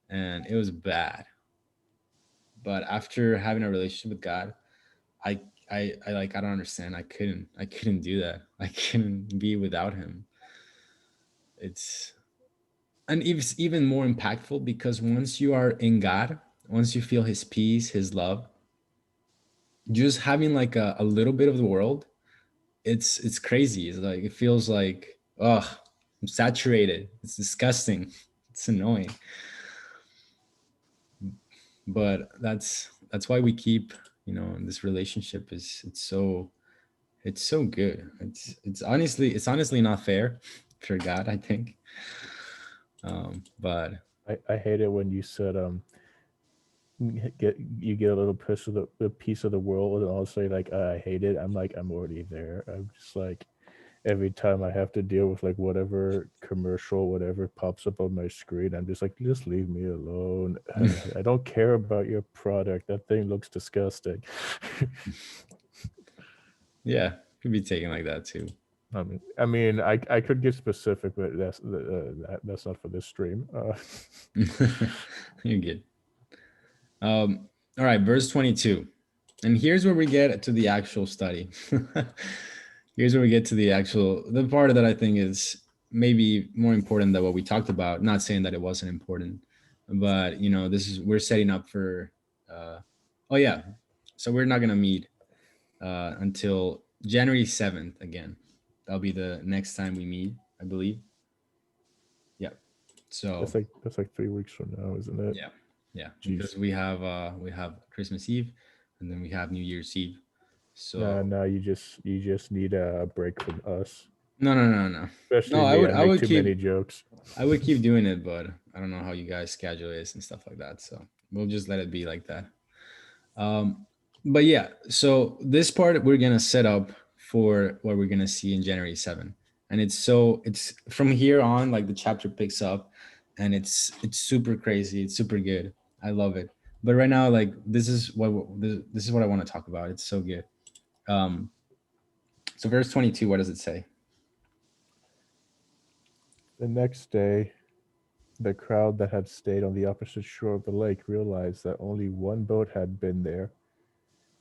and it was bad. But after having a relationship with God, I I like I don't understand. I couldn't do that. I couldn't be without him. It's and it's even more impactful because once you are in God, once you feel his peace, his love, just having like a little bit of the world, it's crazy. It's like it feels like, oh, I'm saturated. It's disgusting. It's annoying. But that's why we keep, this relationship is it's so good. It's honestly not fair for God, I think. But I hate it when you said you get a little piece of the world and I'll say like I hate it. I'm like I'm already there. I'm just like every time I have to deal with like whatever commercial, whatever pops up on my screen, I'm just like, just leave me alone. I don't care about your product. That thing looks disgusting. yeah, could be taken like that too. I could get specific, but that's not for this stream. You're good. All right, verse 22. And here's where we get to the actual study. Here's where we get to the part that I think is maybe more important than what we talked about. Not saying that it wasn't important, but we're setting up for oh yeah. So we're not gonna meet until January 7th again. That'll be the next time we meet, I believe. Yeah. So that's like 3 weeks from now, isn't it? yeah. Yeah. Jeez. Because we have Christmas Eve and then we have New Year's Eve. So No, you just need a break from us. no. Especially No, me, I make too many jokes. I would keep doing it, but I don't know how you guys schedule is and stuff like that. So we'll just let it be like that. But yeah, so this part we're gonna set up for what we're gonna see in January 7th. And it's from here on, like the chapter picks up and it's super crazy, it's super good. I love it. But right now, like this is what I want to talk about. It's so good. Um so verse 22, what does it say? The next day, the crowd that had stayed on the opposite shore of the lake realized that only one boat had been there,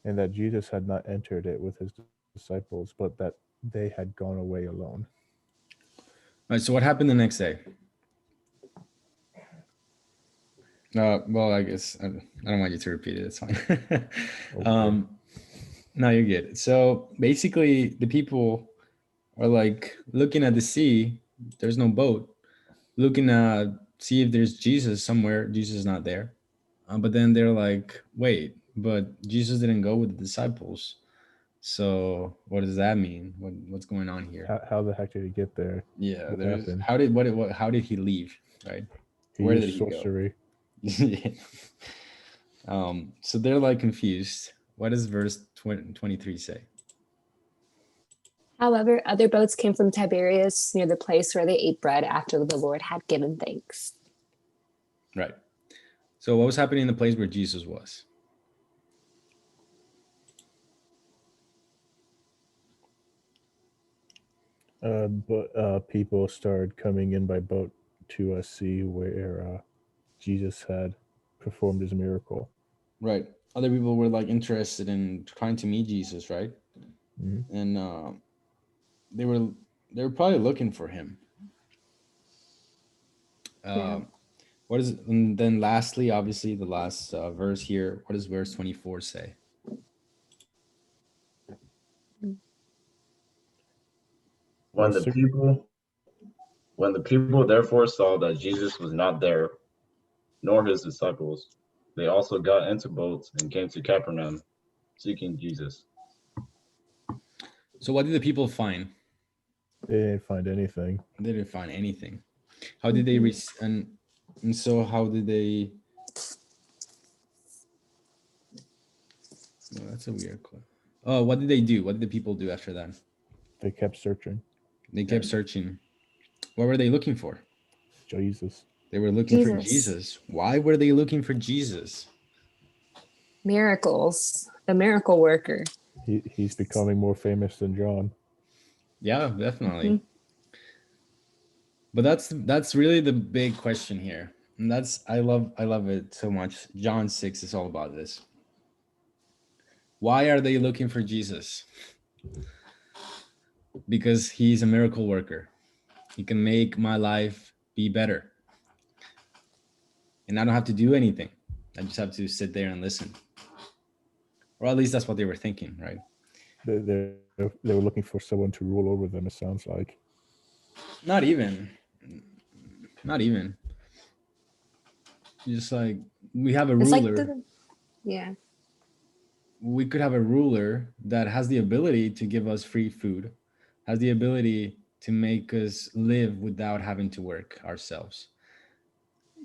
and that Jesus had not entered it with his disciples, but that they had gone away alone. All right, so what happened the next day? Well, I guess I don't want you to repeat it. It's fine. Okay. No, you're good. So basically, the people are like looking at the sea. There's no boat. Looking at see if there's Jesus somewhere. Jesus is not there. But then they're like, wait, but Jesus didn't go with the disciples. So what does that mean? What's going on here? How the heck did he get there? Yeah, What there's happened? how did he leave? Right? He Where used did he go? sorcery. Yeah. So they're like confused. What does verse 23 say? However, other boats came from Tiberias near the place where they ate bread after the Lord had given thanks. Right. So what was happening in the place where Jesus was? But people started coming in by boat to see where Jesus had performed his miracle. Right. Other people were like interested in trying to meet Jesus, right? Mm-hmm. And they were probably looking for him. Yeah. What is and then lastly, obviously the last verse here, what does verse 24 say? When the people therefore saw that Jesus was not there, nor his disciples, they also got into boats and came to Capernaum, seeking Jesus. So what did the people find? They didn't find anything. They didn't find anything. How did they and so how did they? Oh, that's a weird question. Oh, what did they do? What did the people do after that? They kept searching. They kept searching. What were they looking for? Jesus. They were looking for Jesus. Jesus. Why were they looking for Jesus? Miracles. The miracle worker. He's becoming more famous than John. Yeah, definitely. Mhm. But that's really the big question here. And that's I love it so much. John 6 is all about this. Why are they looking for Jesus? Because he's a miracle worker. He can make my life be better. And I don't have to do anything. I just have to sit there and listen. Or at least that's what they were thinking, right? They were looking for someone to rule over them, it sounds like. Not even. Not even. Just like we have a It's like ruler. yeah. We could have a ruler that has the ability to give us free food, has the ability to make us live without having to work ourselves.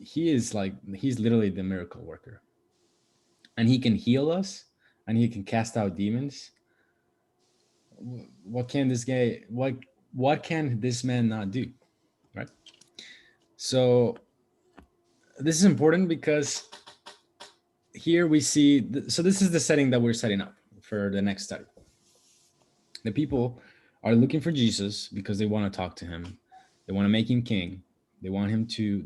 He's literally the miracle worker. And he can heal us and he can cast out demons. What can this guy what can this man not do? Right? So this is important because here we see so this is the setting that we're setting up for the next study. The people are looking for Jesus because they want to talk to him. They want to make him king. They want him to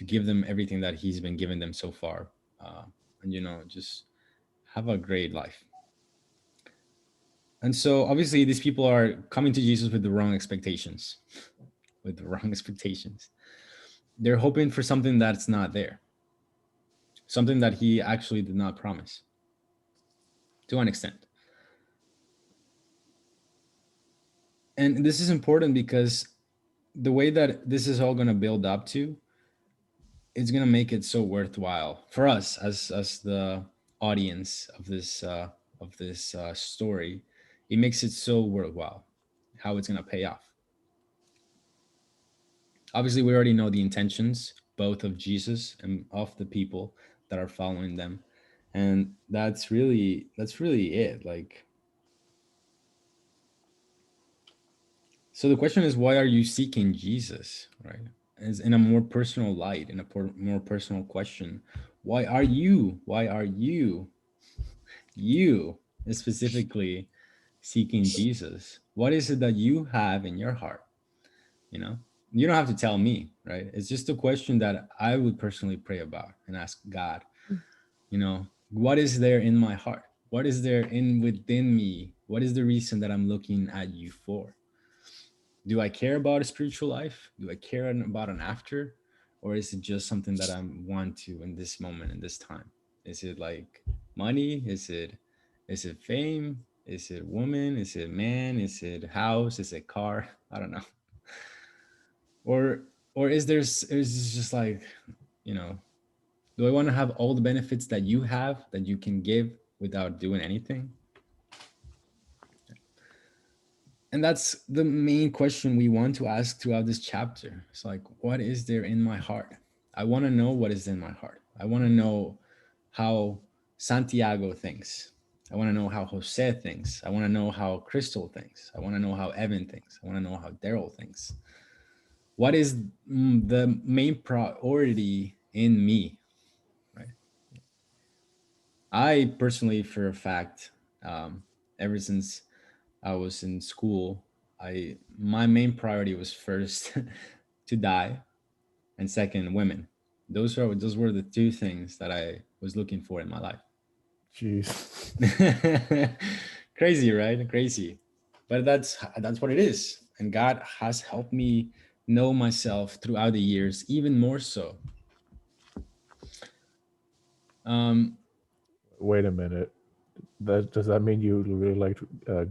give them everything that he's been giving them so far. And just have a great life. And so obviously these people are coming to Jesus with the wrong expectations. With the wrong expectations. They're hoping for something that's not there. Something that he actually did not promise. To an extent. And this is important because the way that this is all going to build up to, it's going to make it so worthwhile for us as the audience of this story. It makes it so worthwhile how it's going to pay off. Obviously, we already know the intentions both of Jesus and of the people that are following them, and that's really it. Like, so the question is, why are you seeking Jesus, right? As in a more personal light, in a more personal question, why are you specifically seeking Jesus? What is it that you have in your heart? You don't have to tell me, right? It's just a question that I would personally pray about and ask God, what is there in my heart? What is there within me? What is the reason that I'm looking at you for? Do I care about a spiritual life? Do I care about an after? Or is it just something that I want to in this moment, in this time? Is it like money? Is it fame? Is it woman? Is it man? Is it house? Is it car? I don't know. Or is this just like, do I want to have all the benefits that you have that you can give without doing anything? And that's the main question we want to ask throughout this chapter. It's like, what is there in my heart? I want to know what is in my heart. I want to know how Santiago thinks. I want to know how Jose thinks. I want to know how Crystal thinks. I want to know how Evan thinks. I want to know how Daryl thinks. What is the main priority in me, right? I personally, for a fact, ever since I was in school, my main priority was first to die, and second, women. Those were the two things that I was looking for in my life. Jeez. Crazy, right? Crazy. But that's what it is. And God has helped me know myself throughout the years, even more so. Wait a minute. Does that mean you really like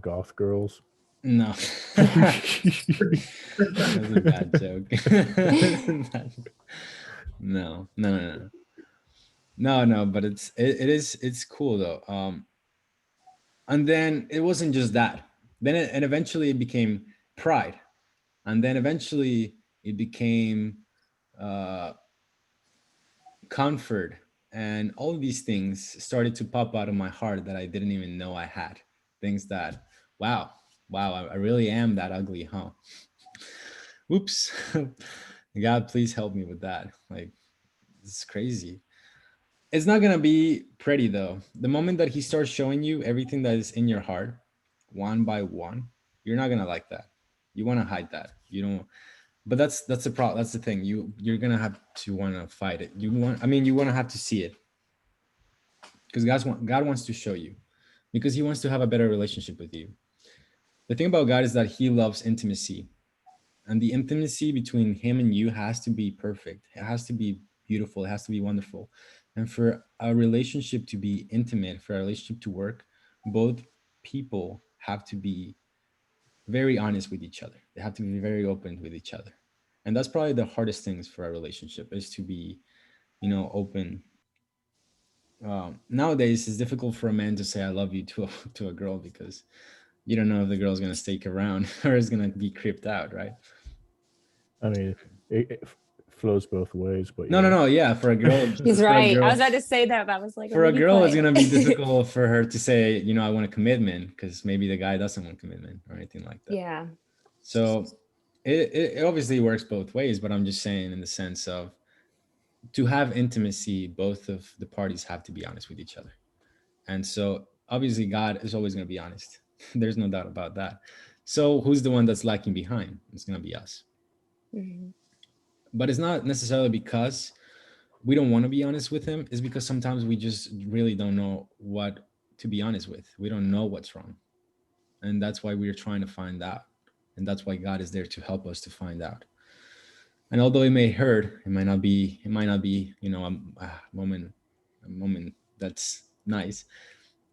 goth girls? No. That's a bad joke. No. No, but it's cool though. And then it wasn't just that. Then and eventually it became pride. And then eventually it became comfort, and all of these things started to pop out of my heart that I didn't even know I had. Things that, wow, I really am that ugly, huh? Oops. God, please help me with that. Like, it's crazy. It's not gonna be pretty though. The moment that he starts showing you everything that is in your heart, one by one, you're not gonna like that. You want to hide that. You don't. But that's the problem. That's the thing. You're gonna have to want to fight it. You want. I mean, you want to have to see it because God wants to show you because He wants to have a better relationship with you. The thing about God is that He loves intimacy, and the intimacy between Him and you has to be perfect. It has to be beautiful. It has to be wonderful. And for a relationship to be intimate, for a relationship to work, both people have to be very honest with each other. They have to be very open with each other. And that's probably the hardest things for a relationship is to be, open. Nowadays, it's difficult for a man to say "I love you" to to a girl because you don't know if the girl's gonna stick around or is gonna be creeped out, right? I mean, it flows both ways, but No, no, yeah. no. Yeah, for a girl, He's for a right. I girl, was about to say that, but I was like, for let a me be girl, it's quiet. gonna be difficult for her to say, I want a commitment because maybe the guy doesn't want commitment or anything like that. Yeah. So it obviously works both ways, but I'm just saying in the sense of to have intimacy, both of the parties have to be honest with each other. And so obviously God is always going to be honest. There's no doubt about that. So who's the one that's lacking behind? It's going to be us. Mhm. But it's not necessarily because we don't want to be honest with him. It's because sometimes we just really don't know what to be honest with. We don't know what's wrong. And that's why we're trying to find out. And that's why God is there to help us to find out. And although it may hurt, it might not be, a moment that's nice.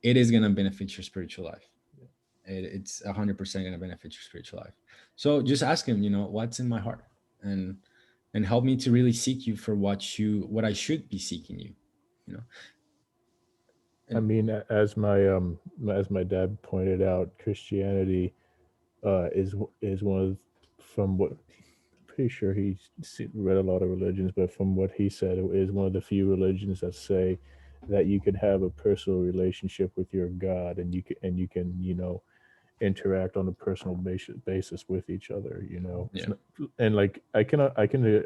It is going to benefit your spiritual life. It's 100% going to benefit your spiritual life. So just ask him, what's in my heart, and help me to really seek you for what I should be seeking you. You know. I mean, as my dad pointed out, Christianity is one of, from what, pretty sure read a lot of religions, but from what he said, it is one of the few religions that say that you can have a personal relationship with your God, and you can interact on a personal basis with each other. Yeah. And like I can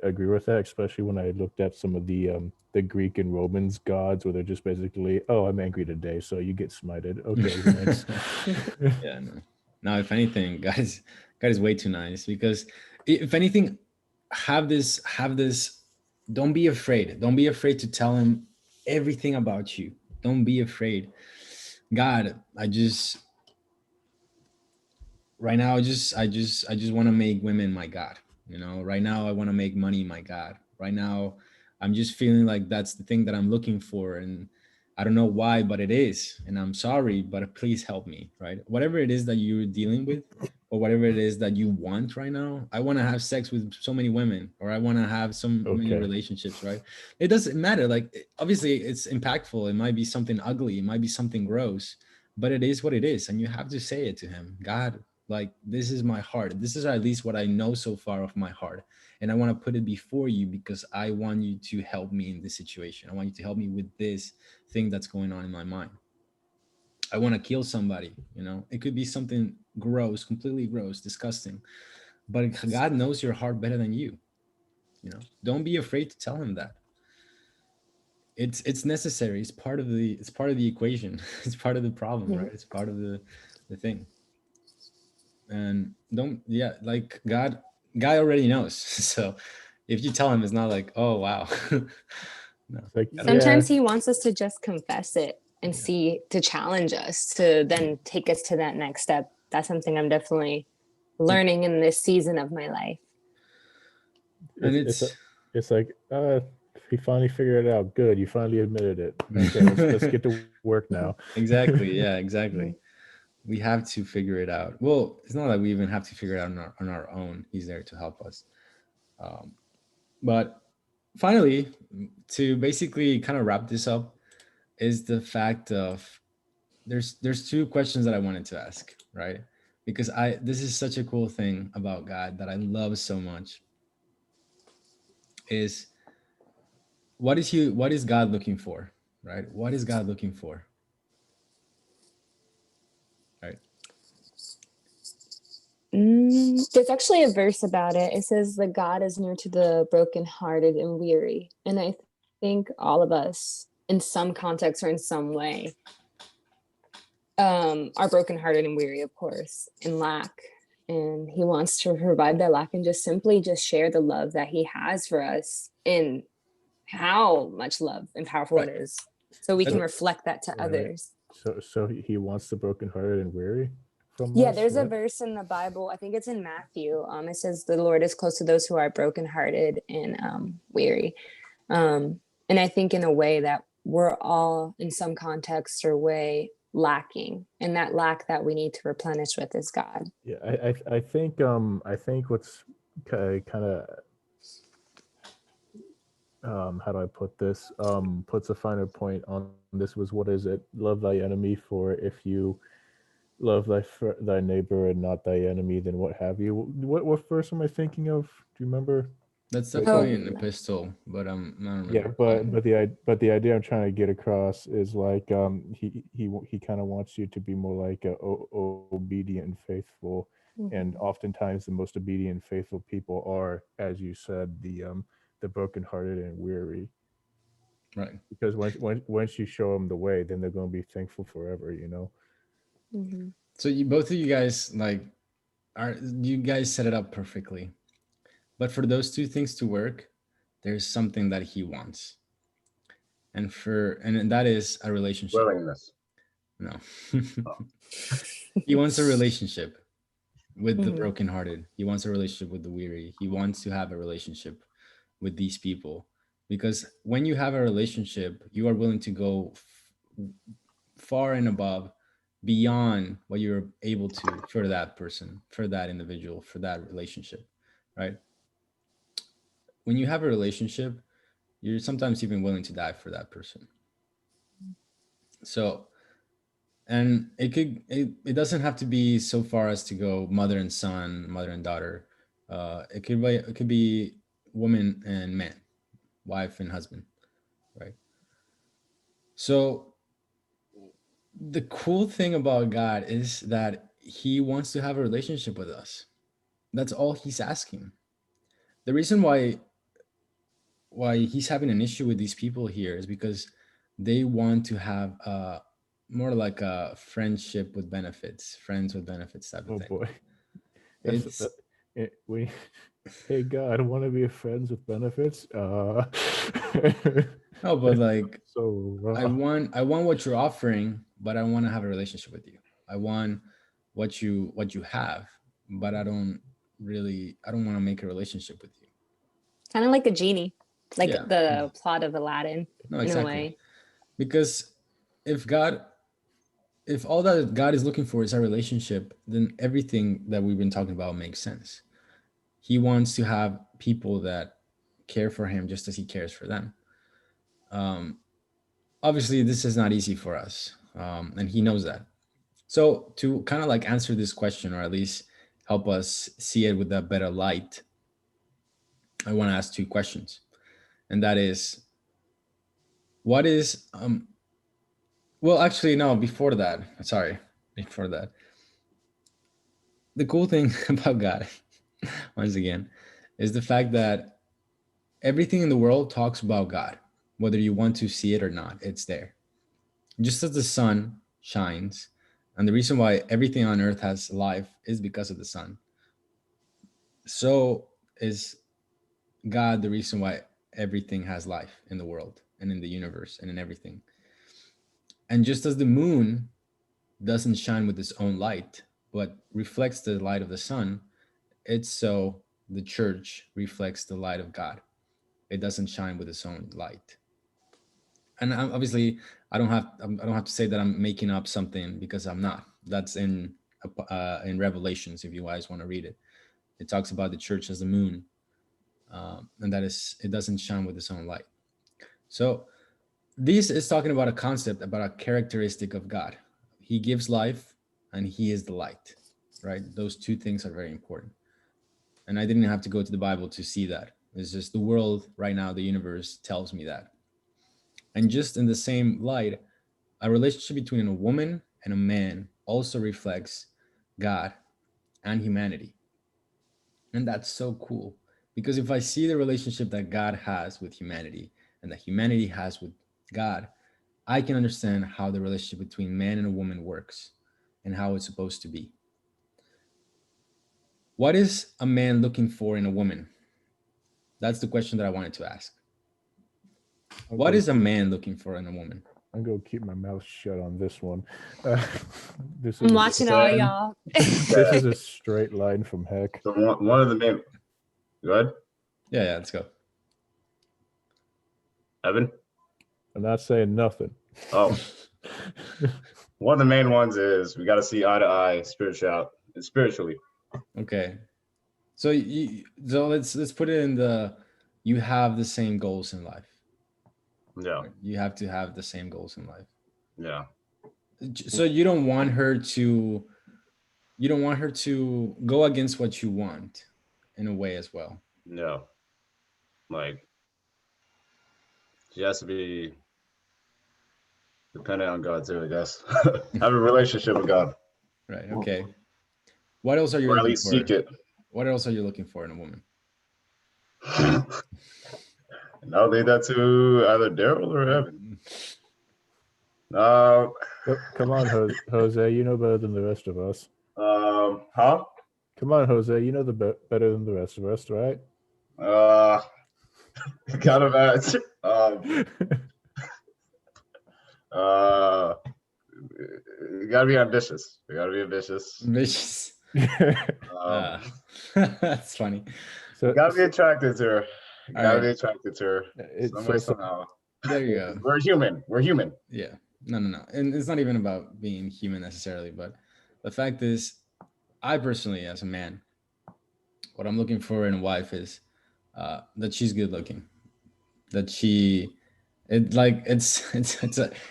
agree with that, especially when I looked at some of the Greek and Romans gods, where they're just basically, oh, I'm angry today, so you get smited. Okay, thanks. Yeah, no. Now, if anything, God is way too nice because if anything, have this. Don't be afraid. Don't be afraid to tell him everything about you. Don't be afraid. God, right now, I just want to make women my God. Right now I want to make money my God. Right now, I'm just feeling like that's the thing that I'm looking for, and I don't know why, but it is. And I'm sorry, but please help me. Right? Whatever it is that you're dealing with, or whatever it is that you want right now. I want to have sex with so many women, or I want to have so many Okay. relationships. Right? It doesn't matter. Like obviously, it's impactful. It might be something ugly. It might be something gross, but it is what it is, and you have to say it to him. God, like, this is my heart. This is at least what I know so far of my heart. And I want to put it before you because I want you to help me in this situation. I want you to help me with this thing that's going on in my mind. I want to kill somebody. It could be something gross, completely gross, disgusting. But God knows your heart better than you. Don't be afraid to tell him that. It's necessary. It's part of the equation. It's part of the problem, right? It's part of the thing. And don't, yeah, like God already knows. So if you tell him, it's not like, oh wow. No. It's like, Yeah. Sometimes he wants us to just confess it and Yeah. see, to challenge us, to then take us to that next step. That's something I'm definitely learning in this season of my life. And it's like, he finally figured it out. Good, you finally admitted it. Okay, let's get to work now. exactly. Yeah, exactly. We have to figure it out. Well, it's not that we even have to figure it out on our own. He's there to help us. But finally, to basically kind of wrap this up, is the fact of there's two questions that I wanted to ask, right? Because this is such a cool thing about God that I love so much. Is what is God looking for, right? What is God looking for, right? There's actually a verse about it. It says that God is near to the brokenhearted and weary. And I think all of us, in some context or in some way, are brokenhearted and weary, of course, and lack. And he wants to provide that lack and just simply just share the love that he has for us and how much love and powerful Right. it is. So we can That's- reflect that to Right. others. So he wants the brokenhearted and weary from Yeah, us? there's a What? verse in the Bible. I think it's in Matthew. It says the Lord is close to those who are brokenhearted and weary. And I think in a way that we're all in some context or way lacking, and that lack that we need to replenish with is God. Yeah, I think what's kind of how do I put this? Puts a finer point on this was, what is it? Love thy enemy, for if you love thy neighbor and not thy enemy, then what have you? What verse am I thinking of? Do you remember? That's Wait, definitely an Oh, epistle, but I don't Yeah, remember. but the idea I'm trying to get across is like he kind of wants you to be more like obedient and faithful, and mhm. oftentimes the most obedient and faithful people are, as you said, the brokenhearted and weary, Right. because once you show them the way, then they're going to be thankful forever, you know. Mhm. So you both of you guys you guys set it up perfectly. But for those two things to work, there's something that he wants. And that is a relationship. Willingness. No. Oh. He wants a relationship with the Mhm. brokenhearted. He wants a relationship with the weary. He wants to have a relationship with these people. Because when you have a relationship, you are willing to go far and above, beyond what you're able to for that person, for that individual, for that relationship, right? When you have a relationship, you're sometimes even willing to die for that person. So, and it doesn't have to be so far as to go mother and son, mother and daughter. It could be woman and man, wife and husband, right? So the cool thing about God is that he wants to have a relationship with us. That's all he's asking. The reason why he's having an issue with these people here is because they want to have more like a friendship with benefits, friends with benefits type of Oh thing. boy, that's It's we. Hey God, want to be friends with benefits? no, but like So I want what you're offering, but I want to have a relationship with you. I want what you have, but I don't want to make a relationship with you. Kind of like a genie, like Yeah. the plot of Aladdin No, in a exactly. way. Because if God if all that God is looking for is our relationship, then everything that we've been talking about makes sense. He wants to have people that care for him just as he cares for them. Um, Obviously, this is not easy for us, and he knows that. So, to kind of like answer this question, or at least help us see it with a better light, I want to ask two questions, and that is, what is well, actually, no, before that, sorry, before that, the cool thing about God, once again, is the fact that everything in the world talks about God, whether you want to see it or not, it's there. Just as the sun shines, and the reason why everything on earth has life is because of the sun, so is God the reason why everything has life in the world and in the universe and in everything. And just as the moon doesn't shine with its own light, but reflects the light of the sun, it's so the church reflects the light of God. It doesn't shine with its own light. And obviously, I don't have to say that I'm making up something, because I'm not. That's in Revelations, if you guys want to read it. It talks about the church as the moon, and that is it doesn't shine with its own light. So this is talking about a concept, about a characteristic of God. He gives life, and he is the light. Right? Those two things are very important. And I didn't have to go to the Bible to see that. It's just the world right now, the universe tells me that. And just in the same light, a relationship between a woman and a man also reflects God and humanity. And that's so cool, because if I see the relationship that God has with humanity and that humanity has with God, I can understand how the relationship between man and a woman works and how it's supposed to be. What is a man looking for in a woman? That's the question that I wanted to ask. What is a man looking for in a woman? I'm gonna keep my mouth shut on this one. This I'm is watching all Sam. y'all. this is a straight line from heck. So one of the main. Go ahead, Yeah, let's go. Evan. I'm not saying nothing. Oh, one of the main ones is we got to see eye to eye, spiritually. Okay. So let's put it in the, you have the same goals in life. Yeah, Right? You have to have the same goals in life. yeah, So you don't want her to go against what you want in a way as well. yeah. Like she has to be dependent on God too, I guess. Have a relationship with God, Right. Okay. What else are you or at looking least for? seek it. What else are you looking for in a woman? And I'll leave that to either Daryl or Evan. Come on, Jose. You know better than the rest of us. Huh? Come on, Jose. You know better than the rest of us, right? Kind of at you gotta be ambitious. You gotta be ambitious. Vicious. That's funny. So You gotta be attracted to her. You All gotta right. be attracted to her. Some way, somehow. There you go. We're human. We're human. Yeah. No. And it's not even about being human necessarily, but the fact is, I personally, as a man, what I'm looking for in a wife is that she's good looking, that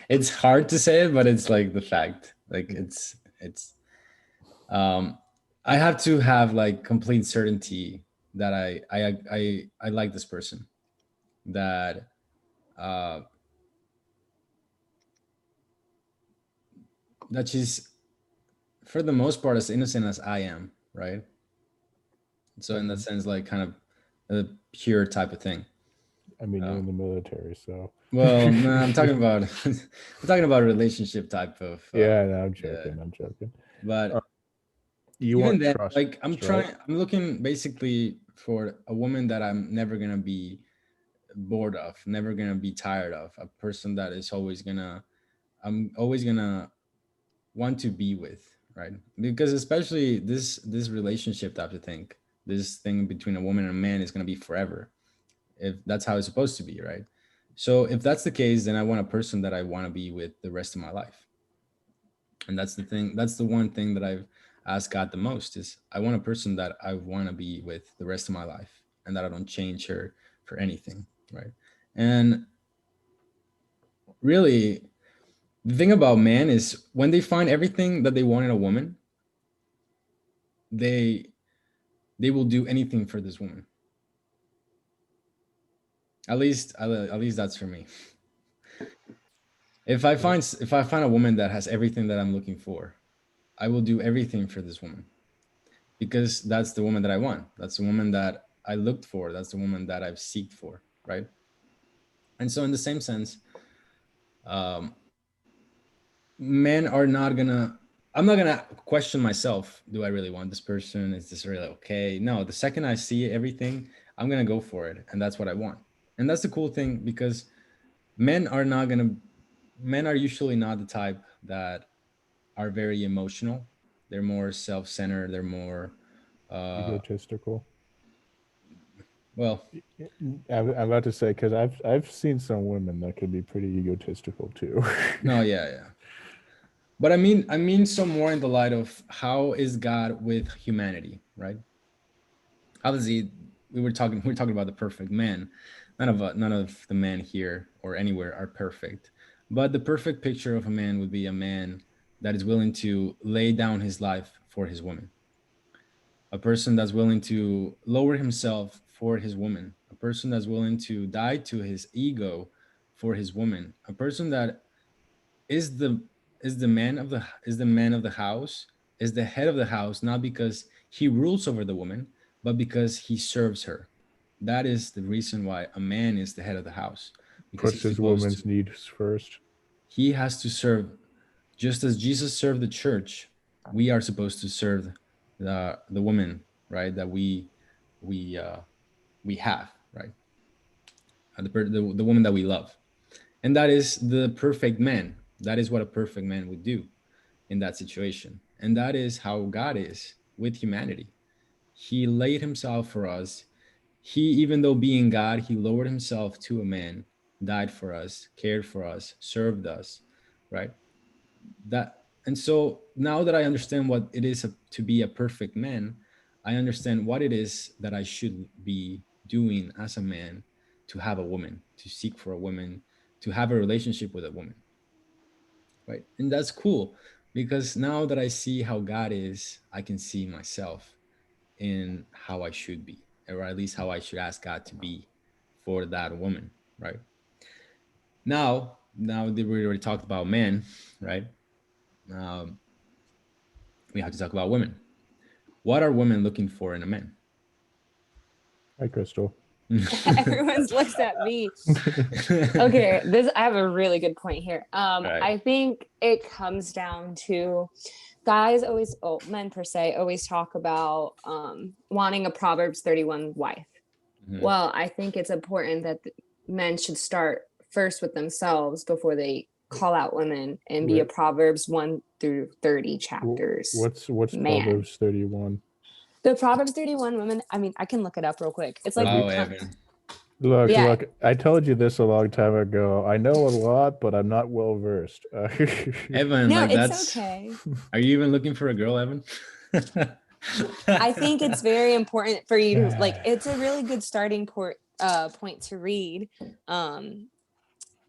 it's hard to say it, but it's like the fact. Like it's I have to have like complete certainty that I like this person, that uh that she's for the most part as innocent as I am, right? So in that sense, like kind of a pure type of thing. I mean, you're in the military, so. Well, no, I'm talking about I'm talking about a relationship type of. Yeah, no, I'm joking. I'm joking. But You even want then, trust, like I'm right? looking basically for a woman that I'm never gonna be bored of, never gonna be tired of, a person that is I'm always gonna want to be with, right? Because especially this relationship type of thing, this thing between a woman and a man is gonna be forever, if that's how it's supposed to be, right? So if that's the case, then I want a person that I want to be with the rest of my life. And that's the thing, that's the one thing that I've asked God the most, is I want a person that I want to be with the rest of my life and that I don't change her for anything, right? And really, the thing about man is when they find everything that they want in a woman, they will do anything for this woman. At least that's for me. If I find a woman that has everything that I'm looking for, I will do everything for this woman, because that's the woman that I want. That's the woman that I looked for. That's the woman that I've seeked for, right? And so, in the same sense, um, men are not gonna. I'm not gonna question myself. Do I really want this person? Is this really okay? No. The second I see everything, I'm gonna go for it, and that's what I want. And that's the cool thing, because men are not gonna. Men are usually not the type that are very emotional. They're more self-centered. They're more Egotistical. well, I'm about to say, because I've seen some women that can be pretty egotistical too. no, yeah. But I mean so more in the light of how is God with humanity, right? Obviously, we're talking about the perfect man. None of the men here or anywhere are perfect. But the perfect picture of a man would be a man that is willing to lay down his life for his woman, a person that's willing to lower himself for his woman, a person that's willing to die to his ego for his woman, a person that is the man of the house, is the head of the house, not because he rules over the woman, but because he serves her. That is the reason why a man is the head of the house, because Puts his woman's needs first. he has to serve, just as Jesus served the church. We are supposed to serve the woman, right? That we have, right? The woman that we love, and that is the perfect man. That is what a perfect man would do in that situation, and that is how God is with humanity. He laid himself for us. He, even though being God, he lowered himself to a man, died for us, cared for us, served us, right? That, and so now that I understand what it is to be a perfect man, I understand what it is that I should be doing as a man to have a woman, to seek for a woman, to have a relationship with a woman, right? And that's cool, because now that I see how God is, I can see myself in how I should be, or at least how I should ask God to be for that woman, right? Now that we already talked about men, right? Um, we have to talk about women. What are women looking for in a man? Hi, Crystal. Everyone's looks at me. Okay, I have a really good point here. Right. I think it comes down to guys always, men per se, always talk about wanting a Proverbs 31 wife. Mhm. Well, I think it's important that men should start first with themselves before they call out women and be a Proverbs 1 through 30 chapters. What's man. Proverbs 31? The Proverbs 31 women, I mean, I can look it up real quick. It's like, Evan. Look, I told you this a long time ago. I know a lot, but I'm not well versed. Evan, no, like it's that's okay. Are you even looking for a girl, Evan? I think it's very important for you to like, it's a really good starting point to read.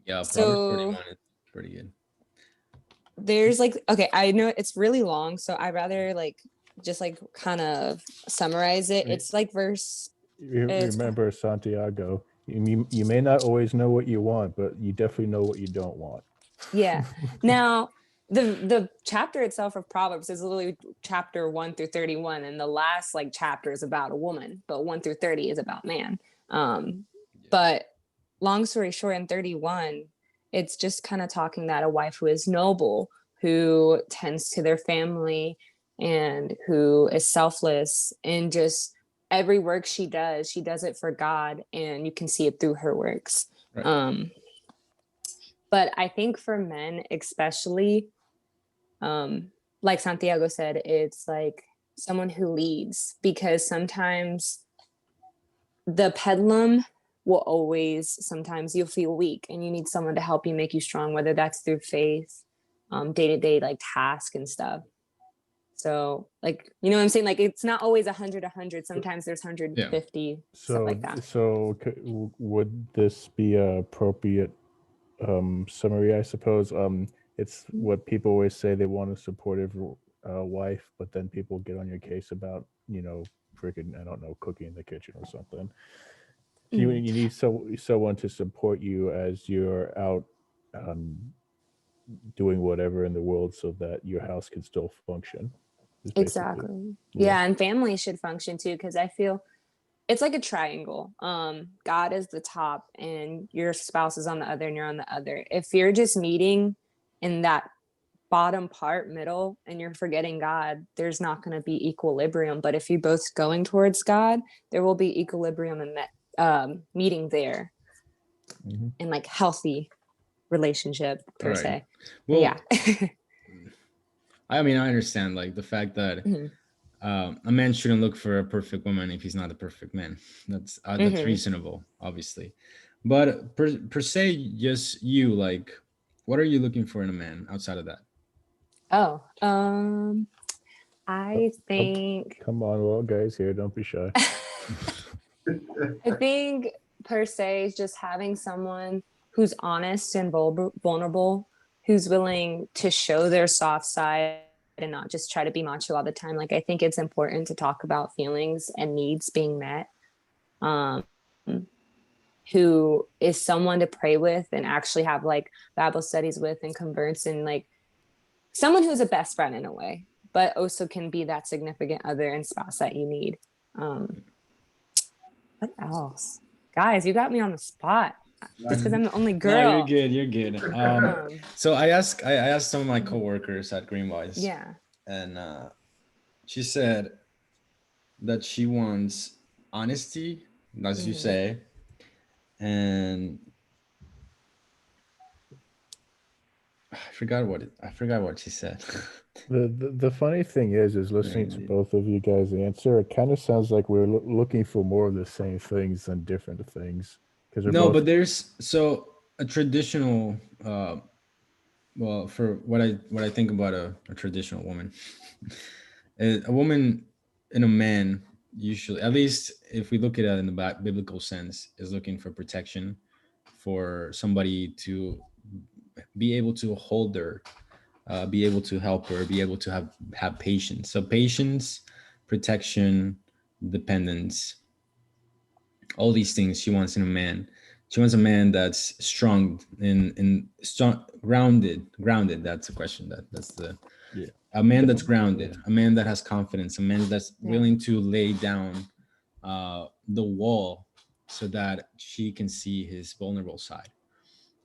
Yeah, Proverbs So 31 is pretty good. there's like, okay, I know it's really long, so I'd rather like just like kind of summarize it. It's like verse. Remember, Santiago, you may not always know what you want, but you definitely know what you don't want. Yeah. Now, the chapter itself of Proverbs is literally chapter 1 through 31, and the last like chapter is about a woman, but 1 through 30 is about man. But long story short, in 31, it's just kind of talking that a wife who is noble, who tends to their family, and who is selfless, and just every work she does it for God, and you can see it through her works. Right. But I think for men, especially, like Santiago said, it's like someone who leads, because sometimes the pendulum will always, sometimes you'll feel weak and you need someone to help you, make you strong, whether that's through faith, day-to-day like task and stuff. So like, you know what I'm saying? Like, it's not always 100. Sometimes there's 150, stuff like that. So would this be an appropriate summary, I suppose? It's what people always say, they want a supportive wife, but then people get on your case about, freaking, I don't know, cooking in the kitchen or something. You need someone to support you as you're out doing whatever in the world so that your house can still function. Exactly. Yeah, and family should function too, because I feel it's like a triangle. God is the top and your spouse is on the other and you're on the other. If you're just meeting in that bottom part, middle, and you're forgetting God, there's not going to be equilibrium. But if you're both going towards God, there will be equilibrium in that meeting there, and like healthy relationship per se. Well, yeah. I mean, I understand like the fact that a man shouldn't look for a perfect woman if he's not a perfect man. That's reasonable, obviously. But per se, just you, like, what are you looking for in a man outside of that? I think. Come on, well, guys, here, don't be shy. I think per se is just having someone who's honest and vulnerable, who's willing to show their soft side and not just try to be macho all the time. Like, I think it's important to talk about feelings and needs being met. Who is someone to pray with and actually have like Bible studies with and converse, and like someone who's a best friend in a way, but also can be that significant other and spouse that you need. What else? Guys, you got me on the spot. Just because I'm the only No, girl. you're good. You're good. So I asked some of my coworkers at Greenwise, Yeah. and she said that she wants honesty, as you say, and I forgot what she said. The funny thing is listening to both of you guys answer, it kind of sounds like we're looking for more of the same things than different things. Because No, but there's a traditional well, for what I think about a traditional woman, a woman and a man usually, at least if we look at it in the biblical sense, is looking for protection, for somebody to be able to hold her, be able to help her, be able to have patience. So patience, protection, dependence, all these things she wants in a man. She wants a man that's strong and strong, grounded. That's the question. That's the Yeah. A man that's grounded, a man that has confidence, a man that's willing to lay down the wall so that she can see his vulnerable side.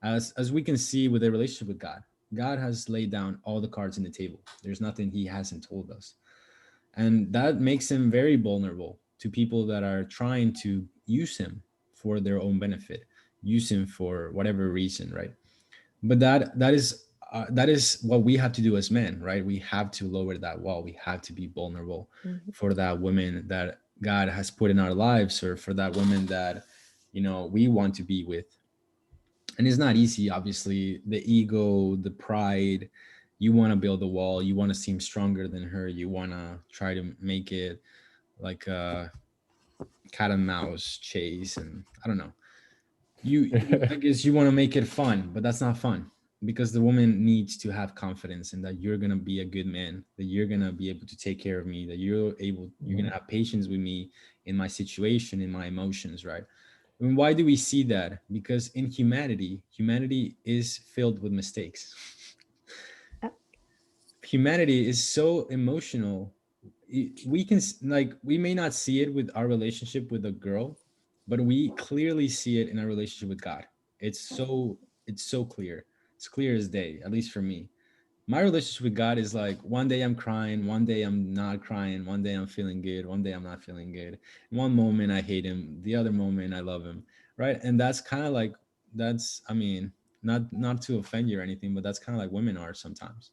As we can see with a relationship with God, God has laid down all the cards in the table. There's nothing he hasn't told us. And that makes him very vulnerable to people that are trying to use him for their own benefit, use him for whatever reason, right? But that is what we have to do as men, right? We have to lower that wall. We have to be vulnerable for that woman that God has put in our lives, or for that woman that we want to be with. And it's not easy, obviously. The ego, the pride, you want to build a wall, you want to seem stronger than her, you want to try to make it like a cat and mouse chase, and I don't know. I guess you want to make it fun, but that's not fun, because the woman needs to have confidence in that you're going to be a good man, that you're going to be able to take care of me, that you're going to have patience with me in my situation, in my emotions, right? And why do we see that? Because in humanity is filled with mistakes. Humanity is so emotional. We can, like, we may not see it with our relationship with a girl, but we clearly see it in our relationship with God. It's so clear. It's clear as day, at least for me. My relationship with God is like, one day I'm crying, one day I'm not crying, one day I'm feeling good, one day I'm not feeling good. One moment I hate him, the other moment I love him, right? And that's kind of like, I mean, not to offend you or anything, but that's kind of like women are sometimes,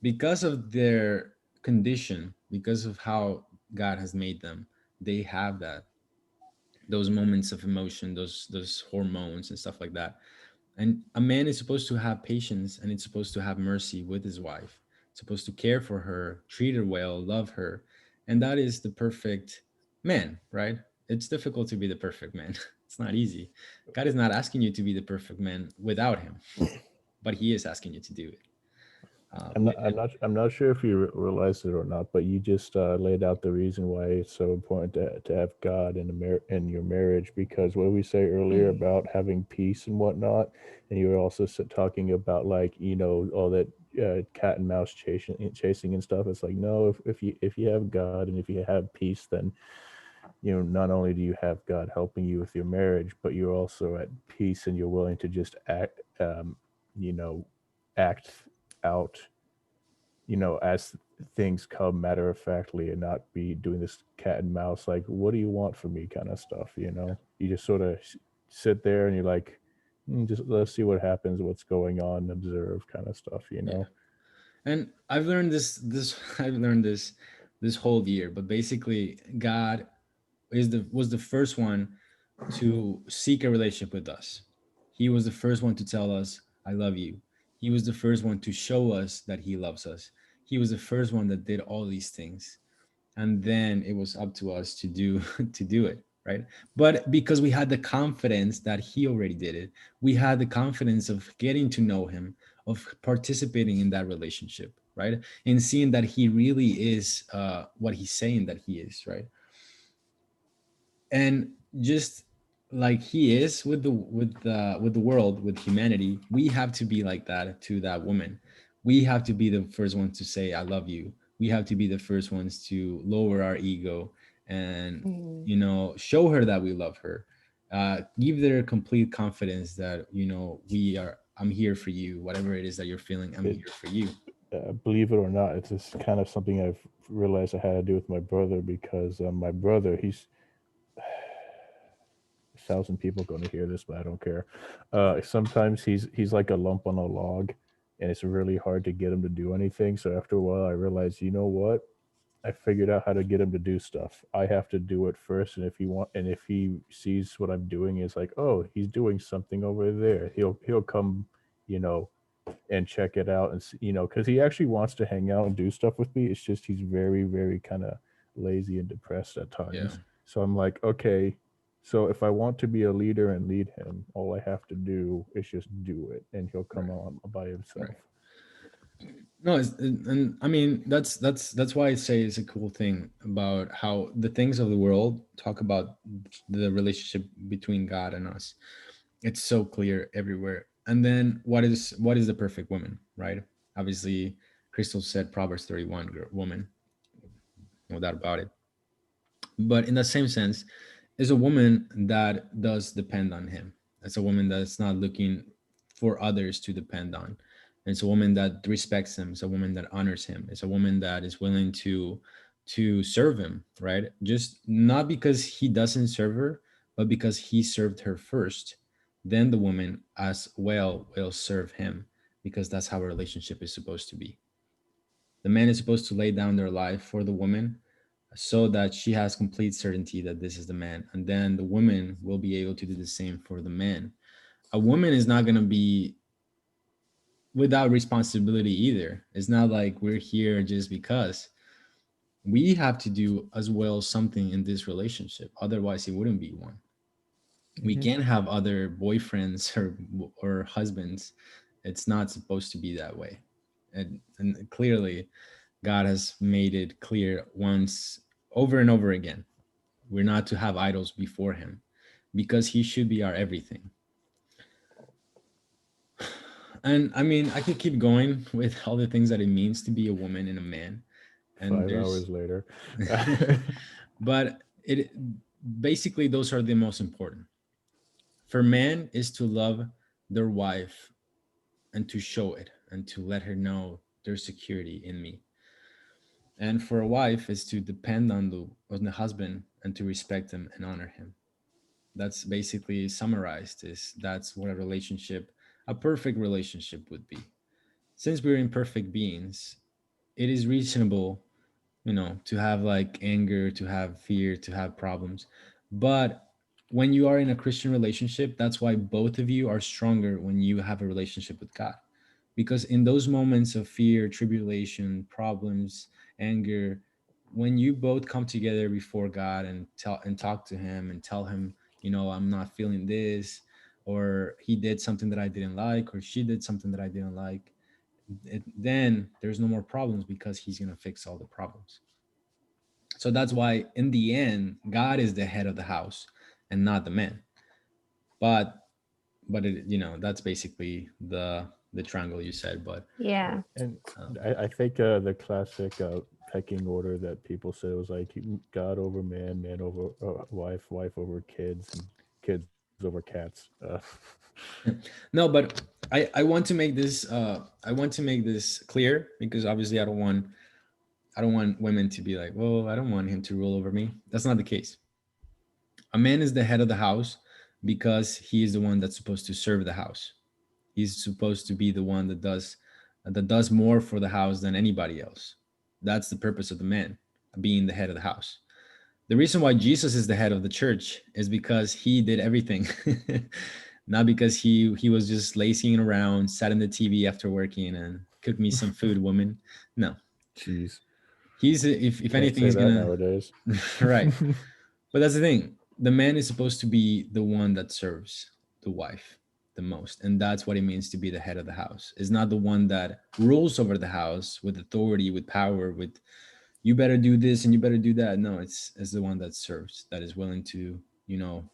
because of their condition, because of how God has made them. They have those moments of emotion, those hormones and stuff like that. And a man is supposed to have patience, and it's supposed to have mercy with his wife. It's supposed to care for her, treat her well, love her. And that is the perfect man, right? It's difficult to be the perfect man. It's not easy. God is not asking you to be the perfect man without him, but he is asking you to do it. I'm not sure if you realize it or not, but you just laid out the reason why it's so important to have God in your marriage, because what we say earlier about having peace and whatnot, and you were also talking about, like, all that cat and mouse chasing and stuff. It's like, no, if you have God and if you have peace, then not only do you have God helping you with your marriage, but you're also at peace and you're willing to just act out, as things come, matter of factly, and not be doing this cat and mouse, like, what do you want from me kind of stuff. You just sort of sit there and you're like, just let's see what happens, what's going on, observe kind of stuff. Yeah. And I've learned this I've learned this whole year, but basically God was the first one to seek a relationship with us. He was the first one to tell us, I love you. He was the first one to show us that he loves us. He was the first one that did all these things. And then it was up to us to do to do it, right? But because we had the confidence that he already did it, we had the confidence of getting to know him, of participating in that relationship, right? And seeing that he really is what he's saying that he is, right? And just like he is with the world, with humanity, we have to be like that to that woman. We have to be the first one to say I love you. We have to be the first ones to lower our ego and Mm. show her that we love her. Give her complete confidence that I'm here for you, whatever it is that you're feeling, I'm It, here for you. believe it or not, it's just kind of something I've realized I had to do with my brother because my brother, he's 1,000 people going to hear this, but I don't care. Sometimes he's like a lump on a log, and it's really hard to get him to do anything. So after a while, I realized, you know what? I figured out how to get him to do stuff. I have to do it first, and if he sees what I'm doing, is like, oh, he's doing something over there. He'll come, you know, and check it out, and because he actually wants to hang out and do stuff with me. It's just he's very, very kind of lazy and depressed at Yeah. times. So I'm like, okay, so if I want to be a leader and lead him, all I have to do is just do it, and he'll come Right. on by himself. Right. No, and I mean that's why I say it's a cool thing about how the things of the world talk about the relationship between God and us. It's so clear everywhere. And then what is the perfect woman, right? Obviously, Crystal said Proverbs 31, woman, no doubt about it. But in the same sense, is a woman that does depend on him. It's a woman that's not looking for others to depend on. It's a woman that respects him. It's a woman that honors him. It's a woman that is willing to serve him, right? Just not because he doesn't serve her, but because he served her first. Then the woman as well will serve him, because that's how a relationship is supposed to be. The man is supposed to lay down their life for the woman so that she has complete certainty that this is the man. And then the woman will be able to do the same for the man. A woman is not going to be without responsibility either. It's not like we're here just because. We have to do as well something in this relationship. Otherwise, it wouldn't be one. We Mhm. can't have other boyfriends or husbands. It's not supposed to be that way. And clearly, God has made it clear once over and over again. We're not to have idols before him because he should be our everything. And I mean, I could keep going with all the things that it means to be a woman and a man. And 5 hours there's, later. but it basically, those are the most important. For man is to love their wife and to show it and to let her know there's security in me. And for a wife is to depend on the husband and to respect him and honor him. That's basically summarized, is that's what a perfect relationship would be. Since we're imperfect beings, it is reasonable, to have like anger, to have fear, to have problems. But when you are in a Christian relationship, that's why both of you are stronger when you have a relationship with God. Because in those moments of fear, tribulation, problems, anger, when you both come together before God and talk to him and tell him, I'm not feeling this, or he did something that I didn't like, or she did something that I didn't like, then there's no more problems because he's going to fix all the problems. So that's why in the end, God is the head of the house and not the man. But that's basically the triangle you said. But Yeah. And um, I think the classic pecking order that people said was like God over man, man over wife, wife over kids, and kids over cats. no, but I want to make this clear, because obviously I don't want women to be like, well, I don't want him to rule over me. That's not the case. A man is the head of the house because he is the one that's supposed to serve the house. He's supposed to be the one that does more for the house than anybody else. That's the purpose of the man being the head of the house. The reason why Jesus is the head of the church is because he did everything. Not because he was just lazying around, sat in the TV after working and cooked me some food, woman. No. Jeez, He's if can't anything say he's that gonna nowadays. right. But that's the thing. The man is supposed to be the one that serves the wife the most. And that's what it means to be the head of the house. Is not the one that rules over the house with authority, with power, with you better do this and you better do that. No, it's the one that serves, that is willing to,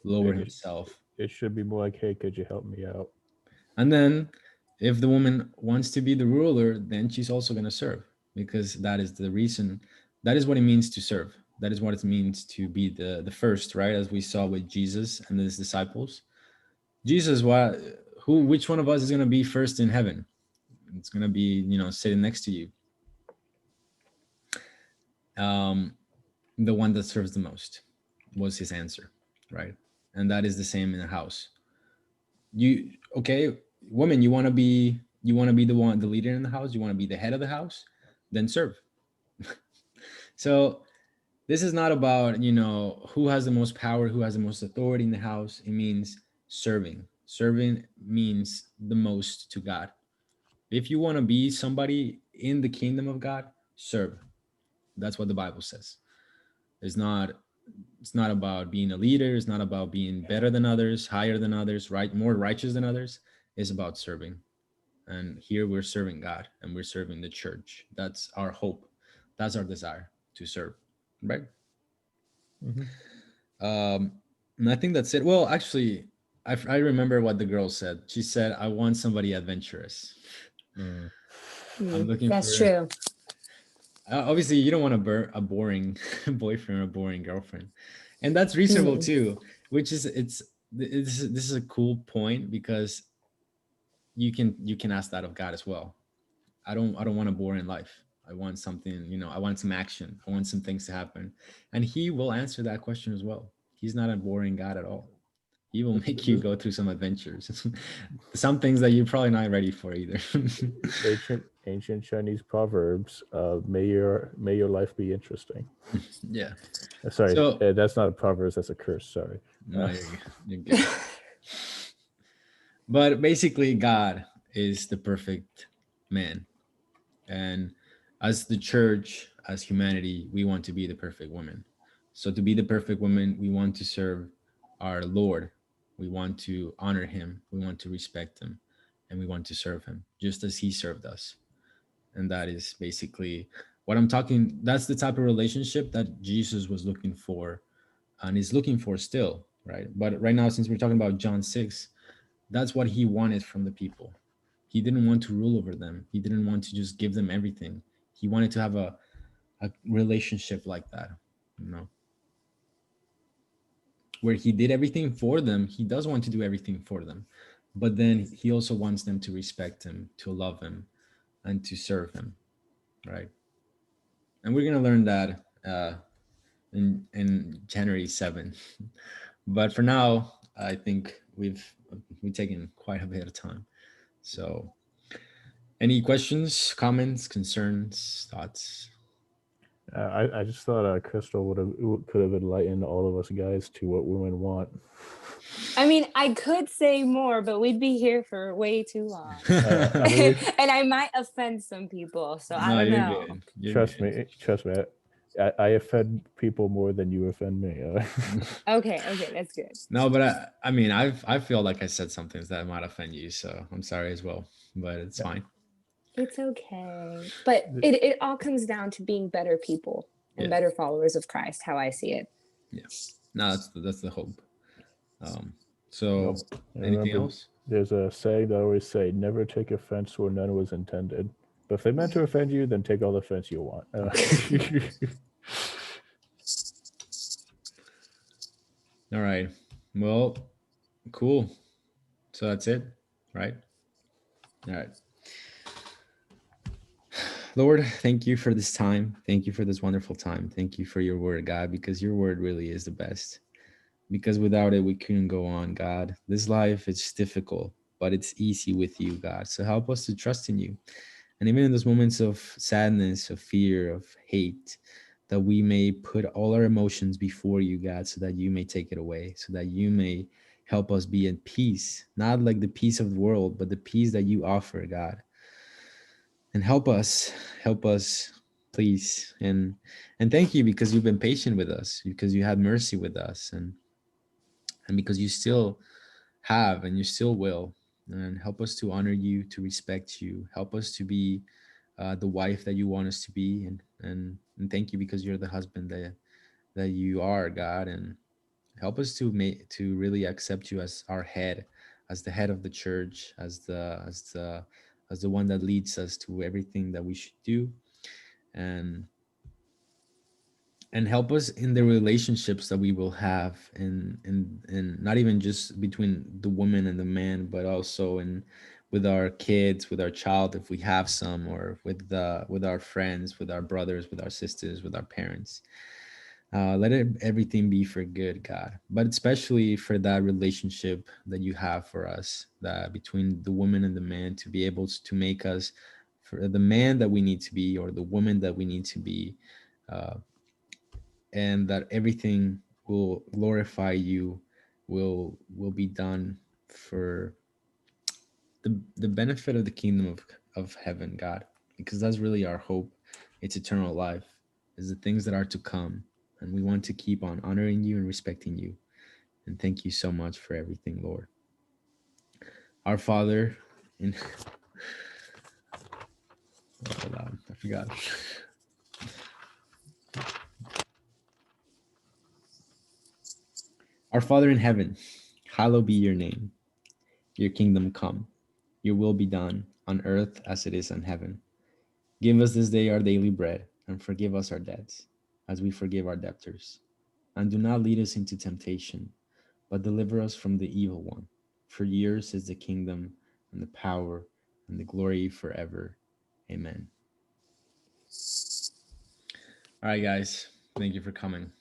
lower It, himself. it should be more like, hey, could you help me out? And then if the woman wants to be the ruler, then she's also gonna serve, because that is the reason, that is what it means to serve. That is what it means to be the first, right? As we saw with Jesus and his disciples. Jesus, which one of us is going to be first in heaven? It's going to be, sitting next to you. The one that serves the most was his answer, right? And that is the same in a house. Okay, woman, you want to be the leader in the house, you want to be the head of the house, then serve. So this is not about, who has the most power, who has the most authority in the house. It means serving. Serving means the most to God. If you want to be somebody in the kingdom of God, serve. That's what the Bible says. It's not about being a leader. It's not about being better than others, higher than others, right? More righteous than others. It's about serving. And here we're serving God and we're serving the church. That's our hope. That's our desire, to serve, right? And I think that's it. Well, actually, I remember what the girl said. She said, I want somebody adventurous. I'm looking That's for... true. Obviously, you don't want a boring boyfriend or a boring girlfriend. And that's reasonable too, which is, this is a cool point, because you can ask that of God as well. I don't want a boring life. I want something, I want some action. I want some things to happen. And he will answer that question as well. He's not a boring God at all. He will make you go through some adventures. Some things that you're probably not ready for either. ancient Chinese proverbs. May your life be interesting. Yeah. Sorry, So, that's not a proverb. That's a curse. Sorry. No, you're good. But basically, God is the perfect man. And as the church, as humanity, we want to be the perfect woman. So to be the perfect woman, we want to serve our Lord. We want to honor him. We want to respect him. And we want to serve him just as he served us. And that is basically what I'm talking. That's the type of relationship that Jesus was looking for and is looking for still, right? But right now, since we're talking about John 6, that's what he wanted from the people. He didn't want to rule over them. He didn't want to just give them everything. He wanted to have a relationship like that, where he did everything for them. He does want to do everything for them, but then he also wants them to respect him, to love him, and to serve him, right? And we're going to learn that in January 7th. But for now, I think we've taken quite a bit of time. So any questions, comments, concerns, thoughts? I just thought Crystal could have enlightened all of us guys to what women want. I mean, I could say more, but we'd be here for way too long. And I might offend some people, so I don't know. Trust me. I offend people more than you offend me. Okay, that's good. No, but I mean, I feel like I said some things that might offend you, so I'm sorry as well, but it's fine. It's okay. But it all comes down to being better people and better followers of Christ, how I see it. Yeah. No, that's the hope. So anything else? There's a saying that I always say, never take offense where none was intended. But if they meant to offend you, then take all the offense you want. All right. Well, cool. So that's it, right? All right. Lord, thank you for this time. Thank you for this wonderful time. Thank you for your word, God, because your word really is the best. Because without it, we couldn't go on, God. This life is difficult, but it's easy with you, God. So help us to trust in you. And even in those moments of sadness, of fear, of hate, that we may put all our emotions before you, God, so that you may take it away, so that you may help us be at peace, not like the peace of the world, but the peace that you offer, God. And help us, please. And thank you, because you've been patient with us, because you had mercy with us, and because you still have, and you still will. And help us to honor you, to respect you. Help us to be the wife that you want us to be. And thank you, because you're the husband that you are, God. And help us to really accept you as our head, as the head of the church, as the one that leads us to everything that we should do. And and help us in the relationships that we will have, and not even just between the woman and the man, but also in with our kids, with our child if we have some, or with our friends, with our brothers, with our sisters, with our parents. Let everything be for good, God, but especially for that relationship that you have for us, that between the woman and the man, to be able to make us for the man that we need to be, or the woman that we need to be, uh, and that everything will glorify you, will be done for the benefit of the kingdom of heaven, God, because that's really our hope. It's eternal life, is the things that are to come, and we want to keep on honoring you and respecting you. And thank you so much for everything, Lord. Our Father in hold on, I forgot. Our Father in heaven, hallowed be your name. Your kingdom come. Your will be done on earth as it is in heaven. Give us this day our daily bread, and forgive us our debts, as we forgive our debtors. And do not lead us into temptation, but deliver us from the evil one. For yours is the kingdom, and the power, and the glory forever. Amen. All right, guys. Thank you for coming.